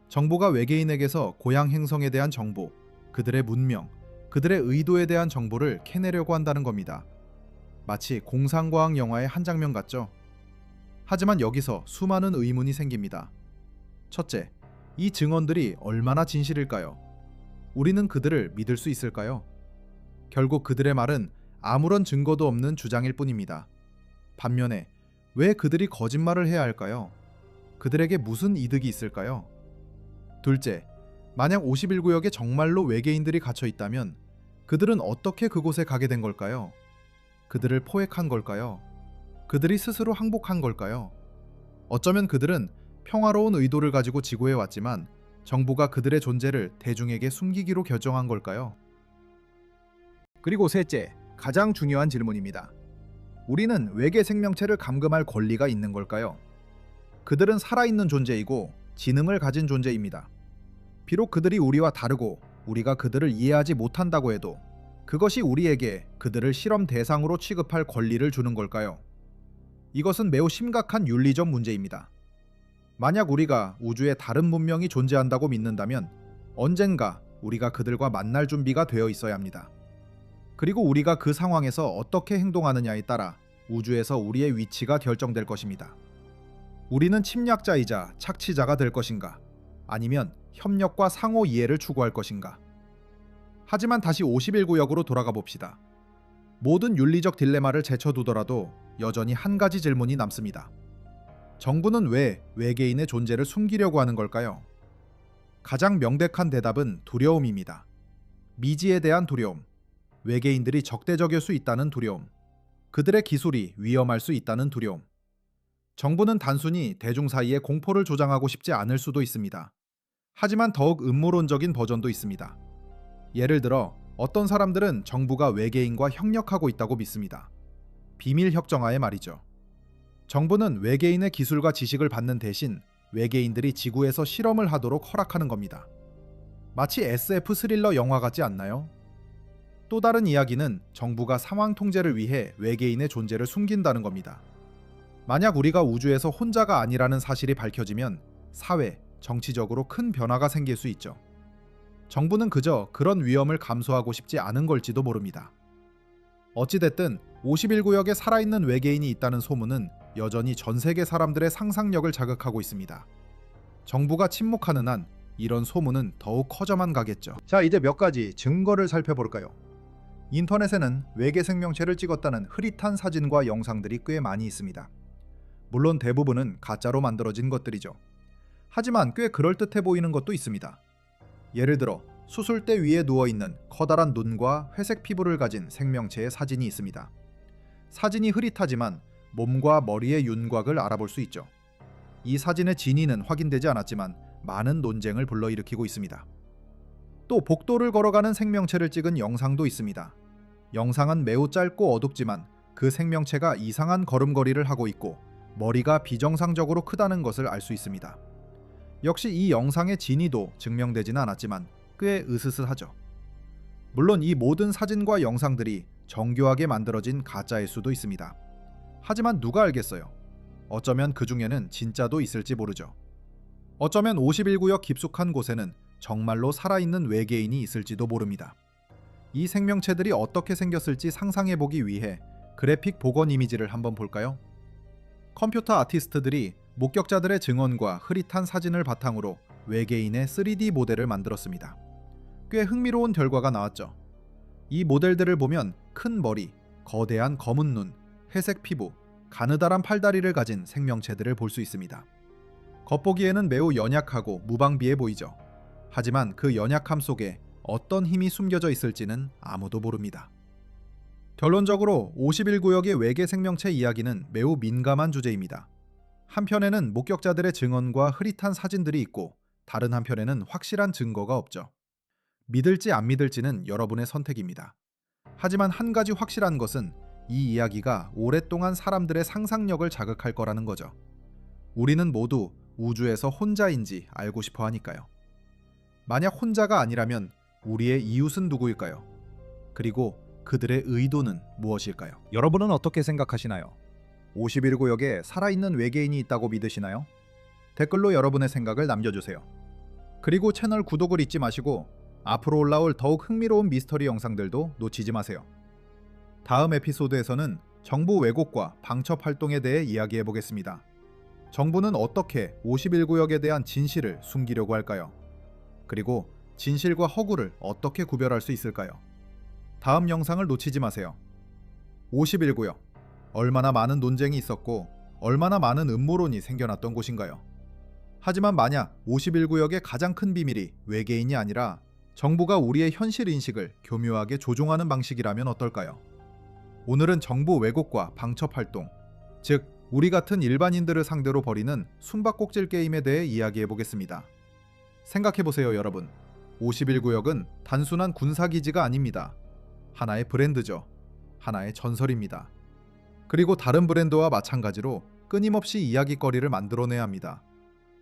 Speaker 3: 정보가 외계인에게서 고향 행성에 대한 정보, 그들의 문명, 그들의 의도에 대한 정보를 캐내려고 한다는 겁니다. 마치 공상과학 영화의 한 장면 같죠? 하지만 여기서 수많은 의문이 생깁니다. 첫째, 이 증언들이 얼마나 진실일까요? 우리는 그들을 믿을 수 있을까요? 결국 그들의 말은 아무런 증거도 없는 주장일 뿐입니다. 반면에 왜 그들이 거짓말을 해야 할까요? 그들에게 무슨 이득이 있을까요? 둘째, 만약 51구역에 정말로 외계인들이 갇혀 있다면 그들은 어떻게 그곳에 가게 된 걸까요? 그들을 포획한 걸까요? 그들이 스스로 항복한 걸까요? 어쩌면 그들은 평화로운 의도를 가지고 지구에 왔지만 정부가 그들의 존재를 대중에게 숨기기로 결정한 걸까요? 그리고 셋째, 가장 중요한 질문입니다. 우리는 외계 생명체를 감금할 권리가 있는 걸까요? 그들은 살아있는 존재이고 지능을 가진 존재입니다. 비록 그들이 우리와 다르고 우리가 그들을 이해하지 못한다고 해도 그것이 우리에게 그들을 실험 대상으로 취급할 권리를 주는 걸까요? 이것은 매우 심각한 윤리적 문제입니다. 만약 우리가 우주에 다른 문명이 존재한다고 믿는다면 언젠가 우리가 그들과 만날 준비가 되어 있어야 합니다. 그리고 우리가 그 상황에서 어떻게 행동하느냐에 따라 우주에서 우리의 위치가 결정될 것입니다. 우리는 침략자이자 착취자가 될 것인가? 아니면 협력과 상호 이해를 추구할 것인가? 하지만 다시 51구역으로 돌아가 봅시다. 모든 윤리적 딜레마를 제쳐두더라도 여전히 한 가지 질문이 남습니다. 정부는 왜 외계인의 존재를 숨기려고 하는 걸까요? 가장 명백한 대답은 두려움입니다. 미지에 대한 두려움, 외계인들이 적대적일 수 있다는 두려움, 그들의 기술이 위험할 수 있다는 두려움. 정부는 단순히 대중 사이에 공포를 조장하고 싶지 않을 수도 있습니다. 하지만 더욱 음모론적인 버전도 있습니다. 예를 들어 어떤 사람들은 정부가 외계인과 협력하고 있다고 믿습니다. 비밀 협정하에 말이죠. 정부는 외계인의 기술과 지식을 받는 대신 외계인들이 지구에서 실험을 하도록 허락하는 겁니다. 마치 SF 스릴러 영화 같지 않나요? 또 다른 이야기는 정부가 상황 통제를 위해 외계인의 존재를 숨긴다는 겁니다. 만약 우리가 우주에서 혼자가 아니라는 사실이 밝혀지면 사회, 정치적으로 큰 변화가 생길 수 있죠. 정부는 그저 그런 위험을 감수하고 싶지 않은 걸지도 모릅니다. 어찌됐든
Speaker 1: 51구역에 살아있는 외계인이 있다는 소문은 여전히 전 세계 사람들의 상상력을 자극하고 있습니다. 정부가 침묵하는 한 이런 소문은 더욱 커져만 가겠죠.
Speaker 3: 자, 이제 몇 가지 증거를 살펴볼까요? 인터넷에는 외계 생명체를 찍었다는 흐릿한 사진과 영상들이 꽤 많이 있습니다. 물론 대부분은 가짜로 만들어진 것들이죠. 하지만 꽤 그럴듯해 보이는 것도 있습니다. 예를 들어 수술대 위에 누워있는 커다란 눈과 회색 피부를 가진 생명체의 사진이 있습니다. 사진이 흐릿하지만 몸과 머리의 윤곽을 알아볼 수 있죠. 이 사진의 진위는 확인되지 않았지만 많은 논쟁을 불러일으키고 있습니다. 또 복도를 걸어가는 생명체를 찍은 영상도 있습니다. 영상은 매우 짧고 어둡지만 그 생명체가 이상한 걸음걸이를 하고 있고 머리가 비정상적으로 크다는 것을 알 수 있습니다. 역시 이 영상의 진위도 증명되지는 않았지만 꽤 으스스하죠. 물론 이 모든 사진과 영상들이 정교하게 만들어진 가짜일 수도 있습니다. 하지만 누가 알겠어요? 어쩌면 그 중에는 진짜도 있을지 모르죠. 어쩌면 51구역 깊숙한 곳에는 정말로 살아있는 외계인이 있을지도 모릅니다. 이 생명체들이 어떻게 생겼을지 상상해보기 위해 그래픽 복원 이미지를 한번 볼까요? 컴퓨터 아티스트들이 목격자들의 증언과 흐릿한 사진을 바탕으로 외계인의 3D 모델을 만들었습니다. 꽤 흥미로운 결과가 나왔죠. 이 모델들을 보면 큰 머리, 거대한 검은 눈, 회색 피부, 가느다란 팔다리를 가진 생명체들을 볼 수 있습니다. 겉보기에는 매우 연약하고 무방비해 보이죠. 하지만 그 연약함 속에 어떤 힘이 숨겨져 있을지는 아무도 모릅니다. 결론적으로 51구역의 외계 생명체 이야기는 매우 민감한 주제입니다. 한편에는 목격자들의 증언과 흐릿한 사진들이 있고 다른 한편에는 확실한 증거가 없죠. 믿을지 안 믿을지는 여러분의 선택입니다. 하지만 한 가지 확실한 것은 이 이야기가 오랫동안 사람들의 상상력을 자극할 거라는 거죠. 우리는 모두 우주에서 혼자인지 알고 싶어 하니까요. 만약 혼자가 아니라면 우리의 이웃은 누구일까요? 그리고 그들의 의도는 무엇일까요? 여러분은 어떻게 생각하시나요? 51구역에 살아있는 외계인이 있다고 믿으시나요? 댓글로 여러분의 생각을 남겨주세요. 그리고 채널 구독을 잊지 마시고 앞으로 올라올 더욱 흥미로운 미스터리 영상들도 놓치지 마세요. 다음 에피소드에서는 정부 왜곡과 방첩 활동에 대해 이야기해 보겠습니다. 정부는 어떻게 51구역에 대한 진실을 숨기려고 할까요? 그리고 진실과 허구를 어떻게 구별할 수 있을까요? 다음 영상을 놓치지 마세요. 51구역. 얼마나 많은 논쟁이 있었고 얼마나 많은 음모론이 생겨났던 곳인가요? 하지만 만약 51구역의 가장 큰 비밀이 외계인이 아니라 정부가 우리의 현실 인식을 교묘하게 조종하는 방식이라면 어떨까요? 오늘은 정부 왜곡과 방첩 활동, 즉 우리 같은 일반인들을 상대로 벌이는 숨바꼭질 게임에 대해 이야기해 보겠습니다. 생각해 보세요, 여러분. 51구역은 단순한 군사기지가 아닙니다. 하나의 브랜드죠. 하나의 전설입니다. 그리고 다른 브랜드와 마찬가지로 끊임없이 이야기거리를 만들어내야 합니다.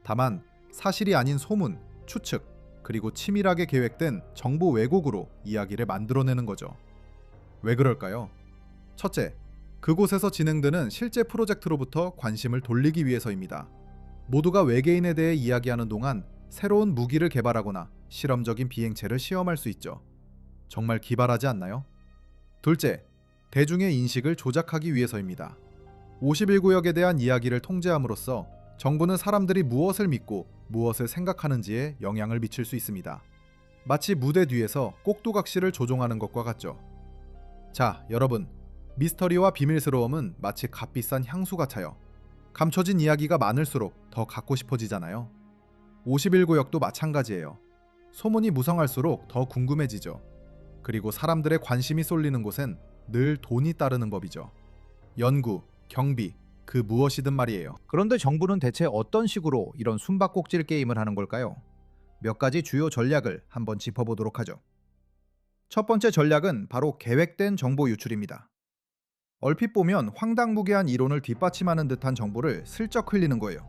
Speaker 3: 다만 사실이 아닌 소문, 추측, 그리고 치밀하게 계획된 정부 왜곡으로 이야기를 만들어내는 거죠. 왜 그럴까요? 첫째, 그곳에서 진행되는 실제 프로젝트로부터 관심을 돌리기 위해서입니다. 모두가 외계인에 대해 이야기하는 동안 새로운 무기를 개발하거나 실험적인 비행체를 시험할 수 있죠. 정말 기발하지 않나요? 둘째, 대중의 인식을 조작하기 위해서입니다. 51구역에 대한 이야기를 통제함으로써 정부는 사람들이 무엇을 믿고 무엇을 생각하는지에 영향을 미칠 수 있습니다. 마치 무대 뒤에서 꼭두각시를 조종하는 것과 같죠. 자, 여러분. 미스터리와 비밀스러움은 마치 값비싼 향수 같아요. 감춰진 이야기가 많을수록 더 갖고 싶어지잖아요. 51구역도 마찬가지예요. 소문이 무성할수록 더 궁금해지죠. 그리고 사람들의 관심이 쏠리는 곳엔 늘 돈이 따르는 법이죠. 연구, 경비, 그 무엇이든 말이에요. 그런데 정부는 대체 어떤 식으로 이런 숨바꼭질 게임을 하는 걸까요? 몇 가지 주요 전략을 한번 짚어보도록 하죠. 첫 번째 전략은 바로 계획된 정보 유출입니다. 얼핏 보면 황당무계한 이론을 뒷받침하는 듯한 정보를 슬쩍 흘리는 거예요.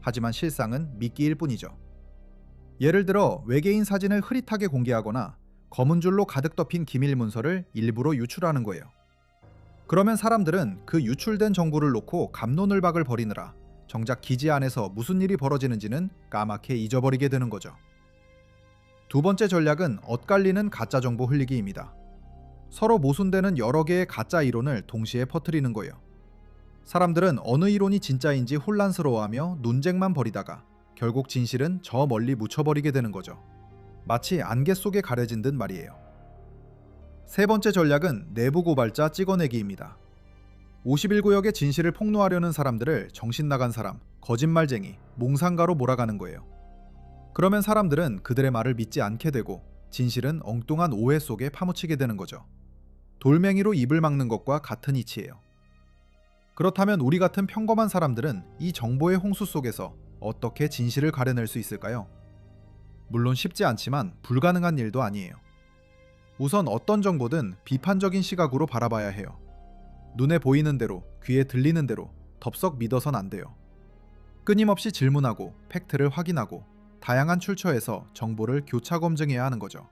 Speaker 3: 하지만 실상은 미끼일 뿐이죠. 예를 들어 외계인 사진을 흐릿하게 공개하거나 검은 줄로 가득 덮인 기밀 문서를 일부러 유출하는 거예요. 그러면 사람들은 그 유출된 정보를 놓고 갑론을박을 벌이느라 정작 기지 안에서 무슨 일이 벌어지는지는 까맣게 잊어버리게 되는 거죠. 두 번째 전략은 엇갈리는 가짜 정보 흘리기입니다. 서로 모순되는 여러 개의 가짜 이론을 동시에 퍼뜨리는 거예요. 사람들은 어느 이론이 진짜인지 혼란스러워하며 논쟁만 벌이다가 결국 진실은 저 멀리 묻혀버리게 되는 거죠. 마치 안개 속에 가려진 듯 말이에요. 세 번째 전략은 내부 고발자 찍어내기입니다. 51구역의 진실을 폭로하려는 사람들을 정신나간 사람, 거짓말쟁이, 몽상가로 몰아가는 거예요. 그러면 사람들은 그들의 말을 믿지 않게 되고 진실은 엉뚱한 오해 속에 파묻히게 되는 거죠. 돌멩이로 입을 막는 것과 같은 이치예요. 그렇다면 우리 같은 평범한 사람들은 이 정보의 홍수 속에서 어떻게 진실을 가려낼 수 있을까요? 물론 쉽지 않지만 불가능한 일도 아니에요. 우선 어떤 정보든 비판적인 시각으로 바라봐야 해요. 눈에 보이는 대로, 귀에 들리는 대로 덥석 믿어선 안 돼요. 끊임없이 질문하고 팩트를 확인하고 다양한 출처에서 정보를 교차 검증해야 하는 거죠.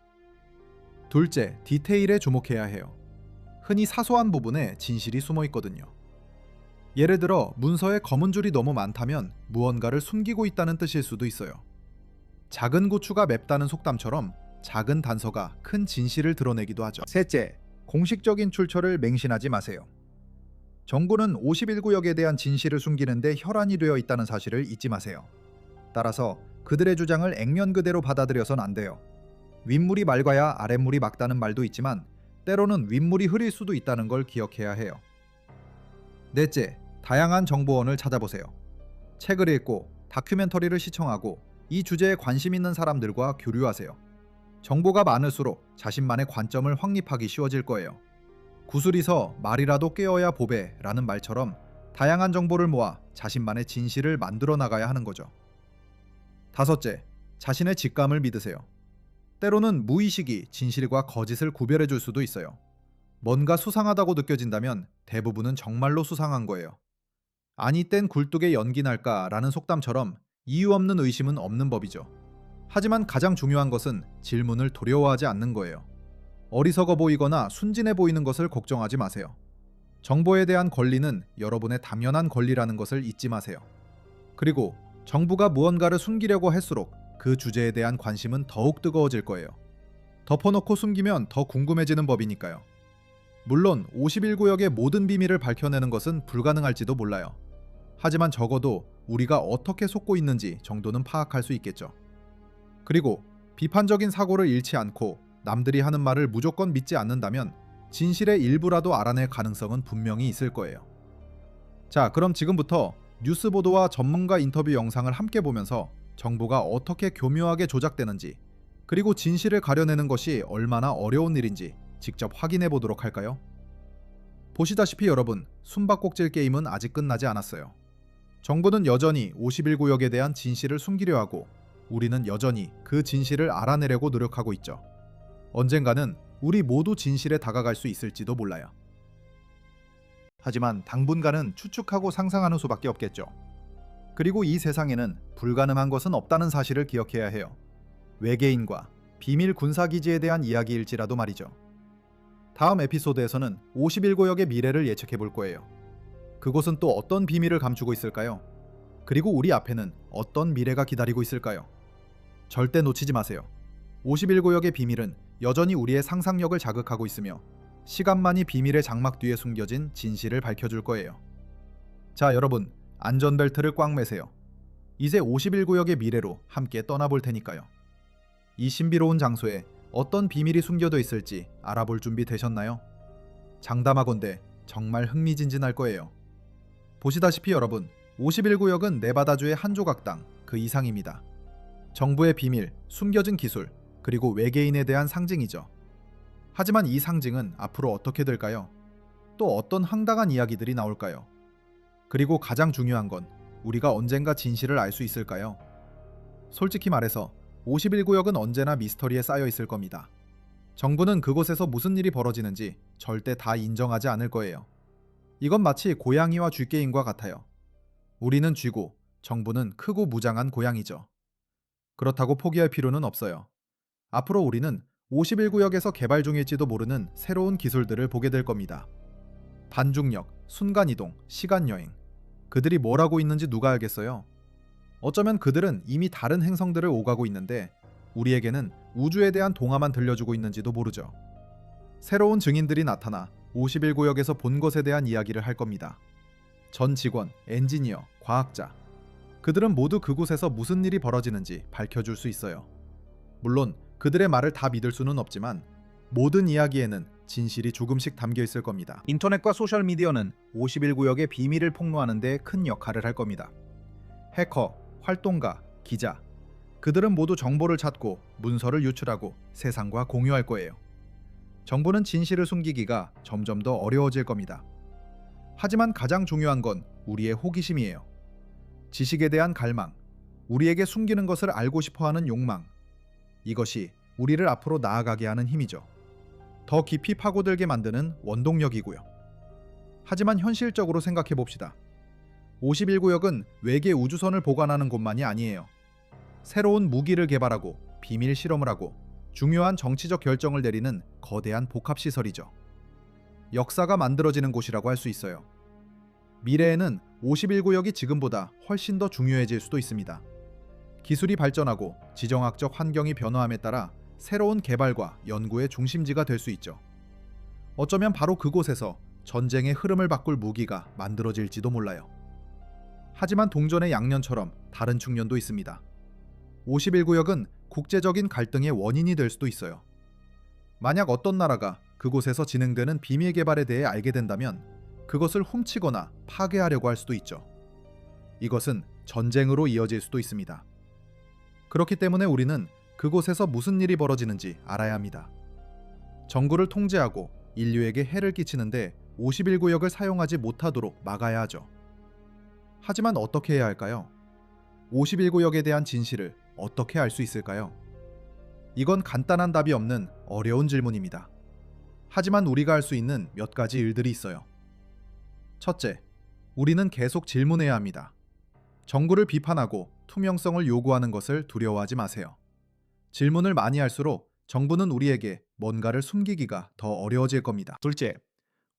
Speaker 3: 둘째, 디테일에 주목해야 해요. 흔히 사소한 부분에 진실이 숨어 있거든요. 예를 들어 문서에 검은 줄이 너무 많다면 무언가를 숨기고 있다는 뜻일 수도 있어요. 작은 고추가 맵다는 속담처럼 작은 단서가 큰 진실을 드러내기도 하죠. 셋째, 공식적인 출처를 맹신하지 마세요. 정부는 51구역에 대한 진실을 숨기는데 혈안이 되어 있다는 사실을 잊지 마세요. 따라서 그들의 주장을 액면 그대로 받아들여선 안 돼요. 윗물이 맑아야 아랫물이 맑다는 말도 있지만 때로는 윗물이 흐릴 수도 있다는 걸 기억해야 해요. 넷째, 다양한 정보원을 찾아보세요. 책을 읽고 다큐멘터리를 시청하고 이 주제에 관심 있는 사람들과 교류하세요. 정보가 많을수록 자신만의 관점을 확립하기 쉬워질 거예요. 구슬이서 말이라도 깨어야 보배라는 말처럼 다양한 정보를 모아 자신만의 진실을 만들어 나가야 하는 거죠. 다섯째, 자신의 직감을 믿으세요. 때로는 무의식이 진실과 거짓을 구별해 줄 수도 있어요. 뭔가 수상하다고 느껴진다면 대부분은 정말로 수상한 거예요. 아니 땐 굴뚝에 연기 날까라는 속담처럼 이유 없는 의심은 없는 법이죠. 하지만 가장 중요한 것은 질문을 두려워하지 않는 거예요. 어리석어 보이거나 순진해 보이는 것을 걱정하지 마세요. 정보에 대한 권리는 여러분의 당연한 권리라는 것을 잊지 마세요. 그리고 정부가 무언가를 숨기려고 할수록 그 주제에 대한 관심은 더욱 뜨거워질 거예요. 덮어놓고 숨기면 더 궁금해지는 법이니까요. 물론 51구역의 모든 비밀을 밝혀내는 것은 불가능할지도 몰라요. 하지만 적어도 우리가 어떻게 속고 있는지 정도는 파악할 수 있겠죠. 그리고 비판적인 사고를 잃지 않고 남들이 하는 말을 무조건 믿지 않는다면 진실의 일부라도 알아낼 가능성은 분명히 있을 거예요. 자, 그럼 지금부터 뉴스 보도와 전문가 인터뷰 영상을 함께 보면서 정보가 어떻게 교묘하게 조작되는지, 그리고 진실을 가려내는 것이 얼마나 어려운 일인지 직접 확인해 보도록 할까요? 보시다시피 여러분, 숨바꼭질 게임은 아직 끝나지 않았어요. 정부는 여전히 51구역에 대한 진실을 숨기려 하고 우리는 여전히 그 진실을 알아내려고 노력하고 있죠. 언젠가는 우리 모두 진실에 다가갈 수 있을지도 몰라요. 하지만 당분간은 추측하고 상상하는 수밖에 없겠죠. 그리고 이 세상에는 불가능한 것은 없다는 사실을 기억해야 해요. 외계인과 비밀 군사기지에 대한 이야기일지라도 말이죠. 다음 에피소드에서는 51구역의 미래를 예측해 볼 거예요. 그곳은 또 어떤 비밀을 감추고 있을까요? 그리고 우리 앞에는 어떤 미래가 기다리고 있을까요? 절대 놓치지 마세요. 51구역의 비밀은 여전히 우리의 상상력을 자극하고 있으며 시간만이 비밀의 장막 뒤에 숨겨진 진실을 밝혀줄 거예요. 자, 여러분, 안전벨트를 꽉 매세요. 이제 51구역의 미래로 함께 떠나볼 테니까요. 이 신비로운 장소에 어떤 비밀이 숨겨져 있을지 알아볼 준비 되셨나요? 장담하건대 정말 흥미진진할 거예요. 보시다시피 여러분, 51구역은 네바다주의 한 조각당 그 이상입니다. 정부의 비밀, 숨겨진 기술, 그리고 외계인에 대한 상징이죠. 하지만 이 상징은 앞으로 어떻게 될까요? 또 어떤 황당한 이야기들이 나올까요? 그리고 가장 중요한 건 우리가 언젠가 진실을 알 수 있을까요? 솔직히 말해서 51구역은 언제나 미스터리에 쌓여 있을 겁니다. 정부는 그곳에서 무슨 일이 벌어지는지 절대 다 인정하지 않을 거예요. 이건 마치 고양이와 쥐게임과 같아요. 우리는 쥐고 정부는 크고 무장한 고양이죠. 그렇다고 포기할 필요는 없어요. 앞으로 우리는 51구역에서 개발 중일지도 모르는 새로운 기술들을 보게 될 겁니다. 반중력, 순간이동, 시간여행. 그들이 뭘 하고 있는지 누가 알겠어요? 어쩌면 그들은 이미 다른 행성들을 오가고 있는데 우리에게는 우주에 대한 동화만 들려주고 있는지도 모르죠. 새로운 증인들이 나타나 51구역에서 본 것에 대한 이야기를 할 겁니다. 전 직원, 엔지니어, 과학자. 그들은 모두 그곳에서 무슨 일이 벌어지는지 밝혀줄 수 있어요. 물론 그들의 말을 다 믿을 수는 없지만 모든 이야기에는 진실이 조금씩 담겨 있을 겁니다. 인터넷과 소셜미디어는 51구역의 비밀을 폭로하는 데 큰 역할을 할 겁니다. 해커, 활동가, 기자. 그들은 모두 정보를 찾고 문서를 유출하고 세상과 공유할 거예요. 정부는 진실을 숨기기가 점점 더 어려워질 겁니다. 하지만 가장 중요한 건 우리의 호기심이에요. 지식에 대한 갈망, 우리에게 숨기는 것을 알고 싶어하는 욕망. 이것이 우리를 앞으로 나아가게 하는 힘이죠. 더 깊이 파고들게 만드는 원동력이고요. 하지만 현실적으로 생각해 봅시다. 51구역은 외계 우주선을 보관하는 곳만이 아니에요. 새로운 무기를 개발하고 비밀 실험을 하고 중요한 정치적 결정을 내리는 거대한 복합시설이죠. 역사가 만들어지는 곳이라고 할 수 있어요. 미래에는 51구역이 지금보다 훨씬 더 중요해질 수도 있습니다. 기술이 발전하고 지정학적 환경이 변화함에 따라 새로운 개발과 연구의 중심지가 될 수 있죠. 어쩌면 바로 그곳에서 전쟁의 흐름을 바꿀 무기가 만들어질지도 몰라요. 하지만 동전의 양면처럼 다른 측면도 있습니다. 51구역은 국제적인 갈등의 원인이 될 수도 있어요. 만약 어떤 나라가 그곳에서 진행되는 비밀 개발에 대해 알게 된다면 그것을 훔치거나 파괴하려고 할 수도 있죠. 이것은 전쟁으로 이어질 수도 있습니다. 그렇기 때문에 우리는 그곳에서 무슨 일이 벌어지는지 알아야 합니다. 정부를 통제하고 인류에게 해를 끼치는데 51구역을 사용하지 못하도록 막아야 하죠. 하지만 어떻게 해야 할까요? 51구역에 대한 진실을 어떻게 알 수 있을까요? 이건 간단한 답이 없는 어려운 질문입니다. 하지만 우리가 할 수 있는 몇 가지 일들이 있어요. 첫째, 우리는 계속 질문해야 합니다. 정부를 비판하고 투명성을 요구하는 것을 두려워하지 마세요. 질문을 많이 할수록 정부는 우리에게 뭔가를 숨기기가 더 어려워질 겁니다. 둘째,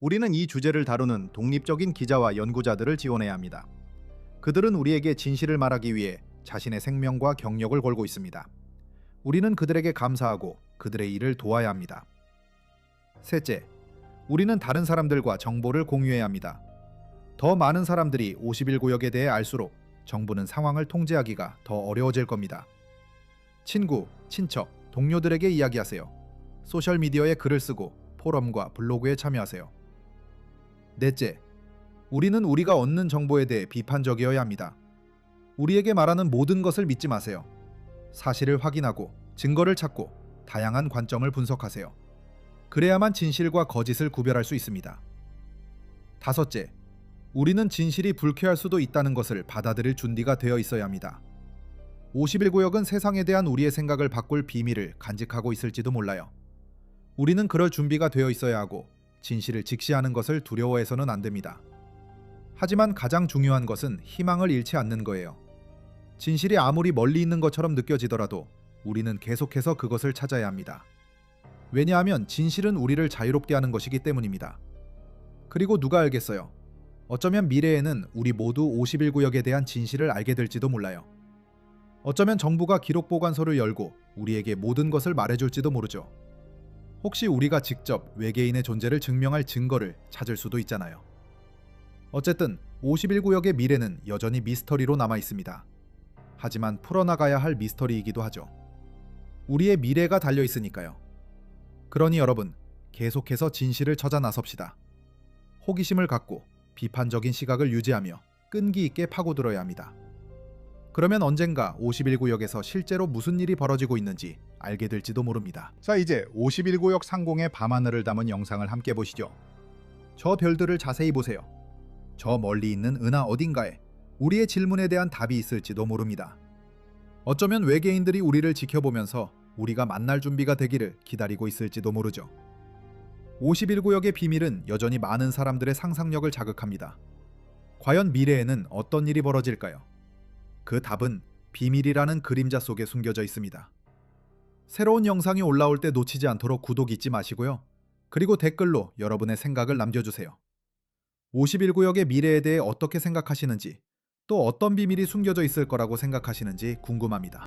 Speaker 3: 우리는 이 주제를 다루는 독립적인 기자와 연구자들을 지원해야 합니다. 그들은 우리에게 진실을 말하기 위해 자신의 생명과 경력을 걸고 있습니다. 우리는 그들에게 감사하고 그들의 일을 도와야 합니다. 셋째, 우리는 다른 사람들과 정보를 공유해야 합니다. 더 많은 사람들이 51구역에 대해 알수록 정부는 상황을 통제하기가 더 어려워질 겁니다. 친구, 친척, 동료들에게 이야기하세요. 소셜미디어에 글을 쓰고 포럼과 블로그에 참여하세요. 넷째, 우리는 우리가 얻는 정보에 대해 비판적이어야 합니다. 우리에게 말하는 모든 것을 믿지 마세요. 사실을 확인하고 증거를 찾고 다양한 관점을 분석하세요. 그래야만 진실과 거짓을 구별할 수 있습니다. 다섯째, 우리는 진실이 불쾌할 수도 있다는 것을 받아들일 준비가 되어 있어야 합니다. 51구역은 세상에 대한 우리의 생각을 바꿀 비밀을 간직하고 있을지도 몰라요. 우리는 그럴 준비가 되어 있어야 하고 진실을 직시하는 것을 두려워해서는 안 됩니다. 하지만 가장 중요한 것은 희망을 잃지 않는 거예요. 진실이 아무리 멀리 있는 것처럼 느껴지더라도 우리는 계속해서 그것을 찾아야 합니다. 왜냐하면 진실은 우리를 자유롭게 하는 것이기 때문입니다. 그리고 누가 알겠어요? 어쩌면 미래에는 우리 모두 51구역에 대한 진실을 알게 될지도 몰라요. 어쩌면 정부가 기록 보관소를 열고 우리에게 모든 것을 말해줄지도 모르죠. 혹시 우리가 직접 외계인의 존재를 증명할 증거를 찾을 수도 있잖아요. 어쨌든 51구역의 미래는 여전히 미스터리로 남아 있습니다. 하지만 풀어나가야 할 미스터리이기도 하죠. 우리의 미래가 달려 있으니까요. 그러니 여러분, 계속해서 진실을 찾아 나섭시다. 호기심을 갖고 비판적인 시각을 유지하며 끈기 있게 파고들어야 합니다. 그러면 언젠가 51구역에서 실제로 무슨 일이 벌어지고 있는지 알게 될지도 모릅니다. 자, 이제 51구역 상공의 밤하늘을 담은 영상을 함께 보시죠. 저 별들을 자세히 보세요. 저 멀리 있는 은하 어딘가에 우리의 질문에 대한 답이 있을지도 모릅니다. 어쩌면 외계인들이 우리를 지켜보면서 우리가 만날 준비가 되기를 기다리고 있을지도 모르죠. 51구역의 비밀은 여전히 많은 사람들의 상상력을 자극합니다. 과연 미래에는 어떤 일이 벌어질까요? 그 답은 비밀이라는 그림자 속에 숨겨져 있습니다. 새로운 영상이 올라올 때 놓치지 않도록 구독 잊지 마시고요. 그리고 댓글로 여러분의 생각을 남겨주세요. 51구역의 미래에 대해 어떻게 생각하시는지, 또 어떤 비밀이 숨겨져 있을 거라고 생각하시는지 궁금합니다.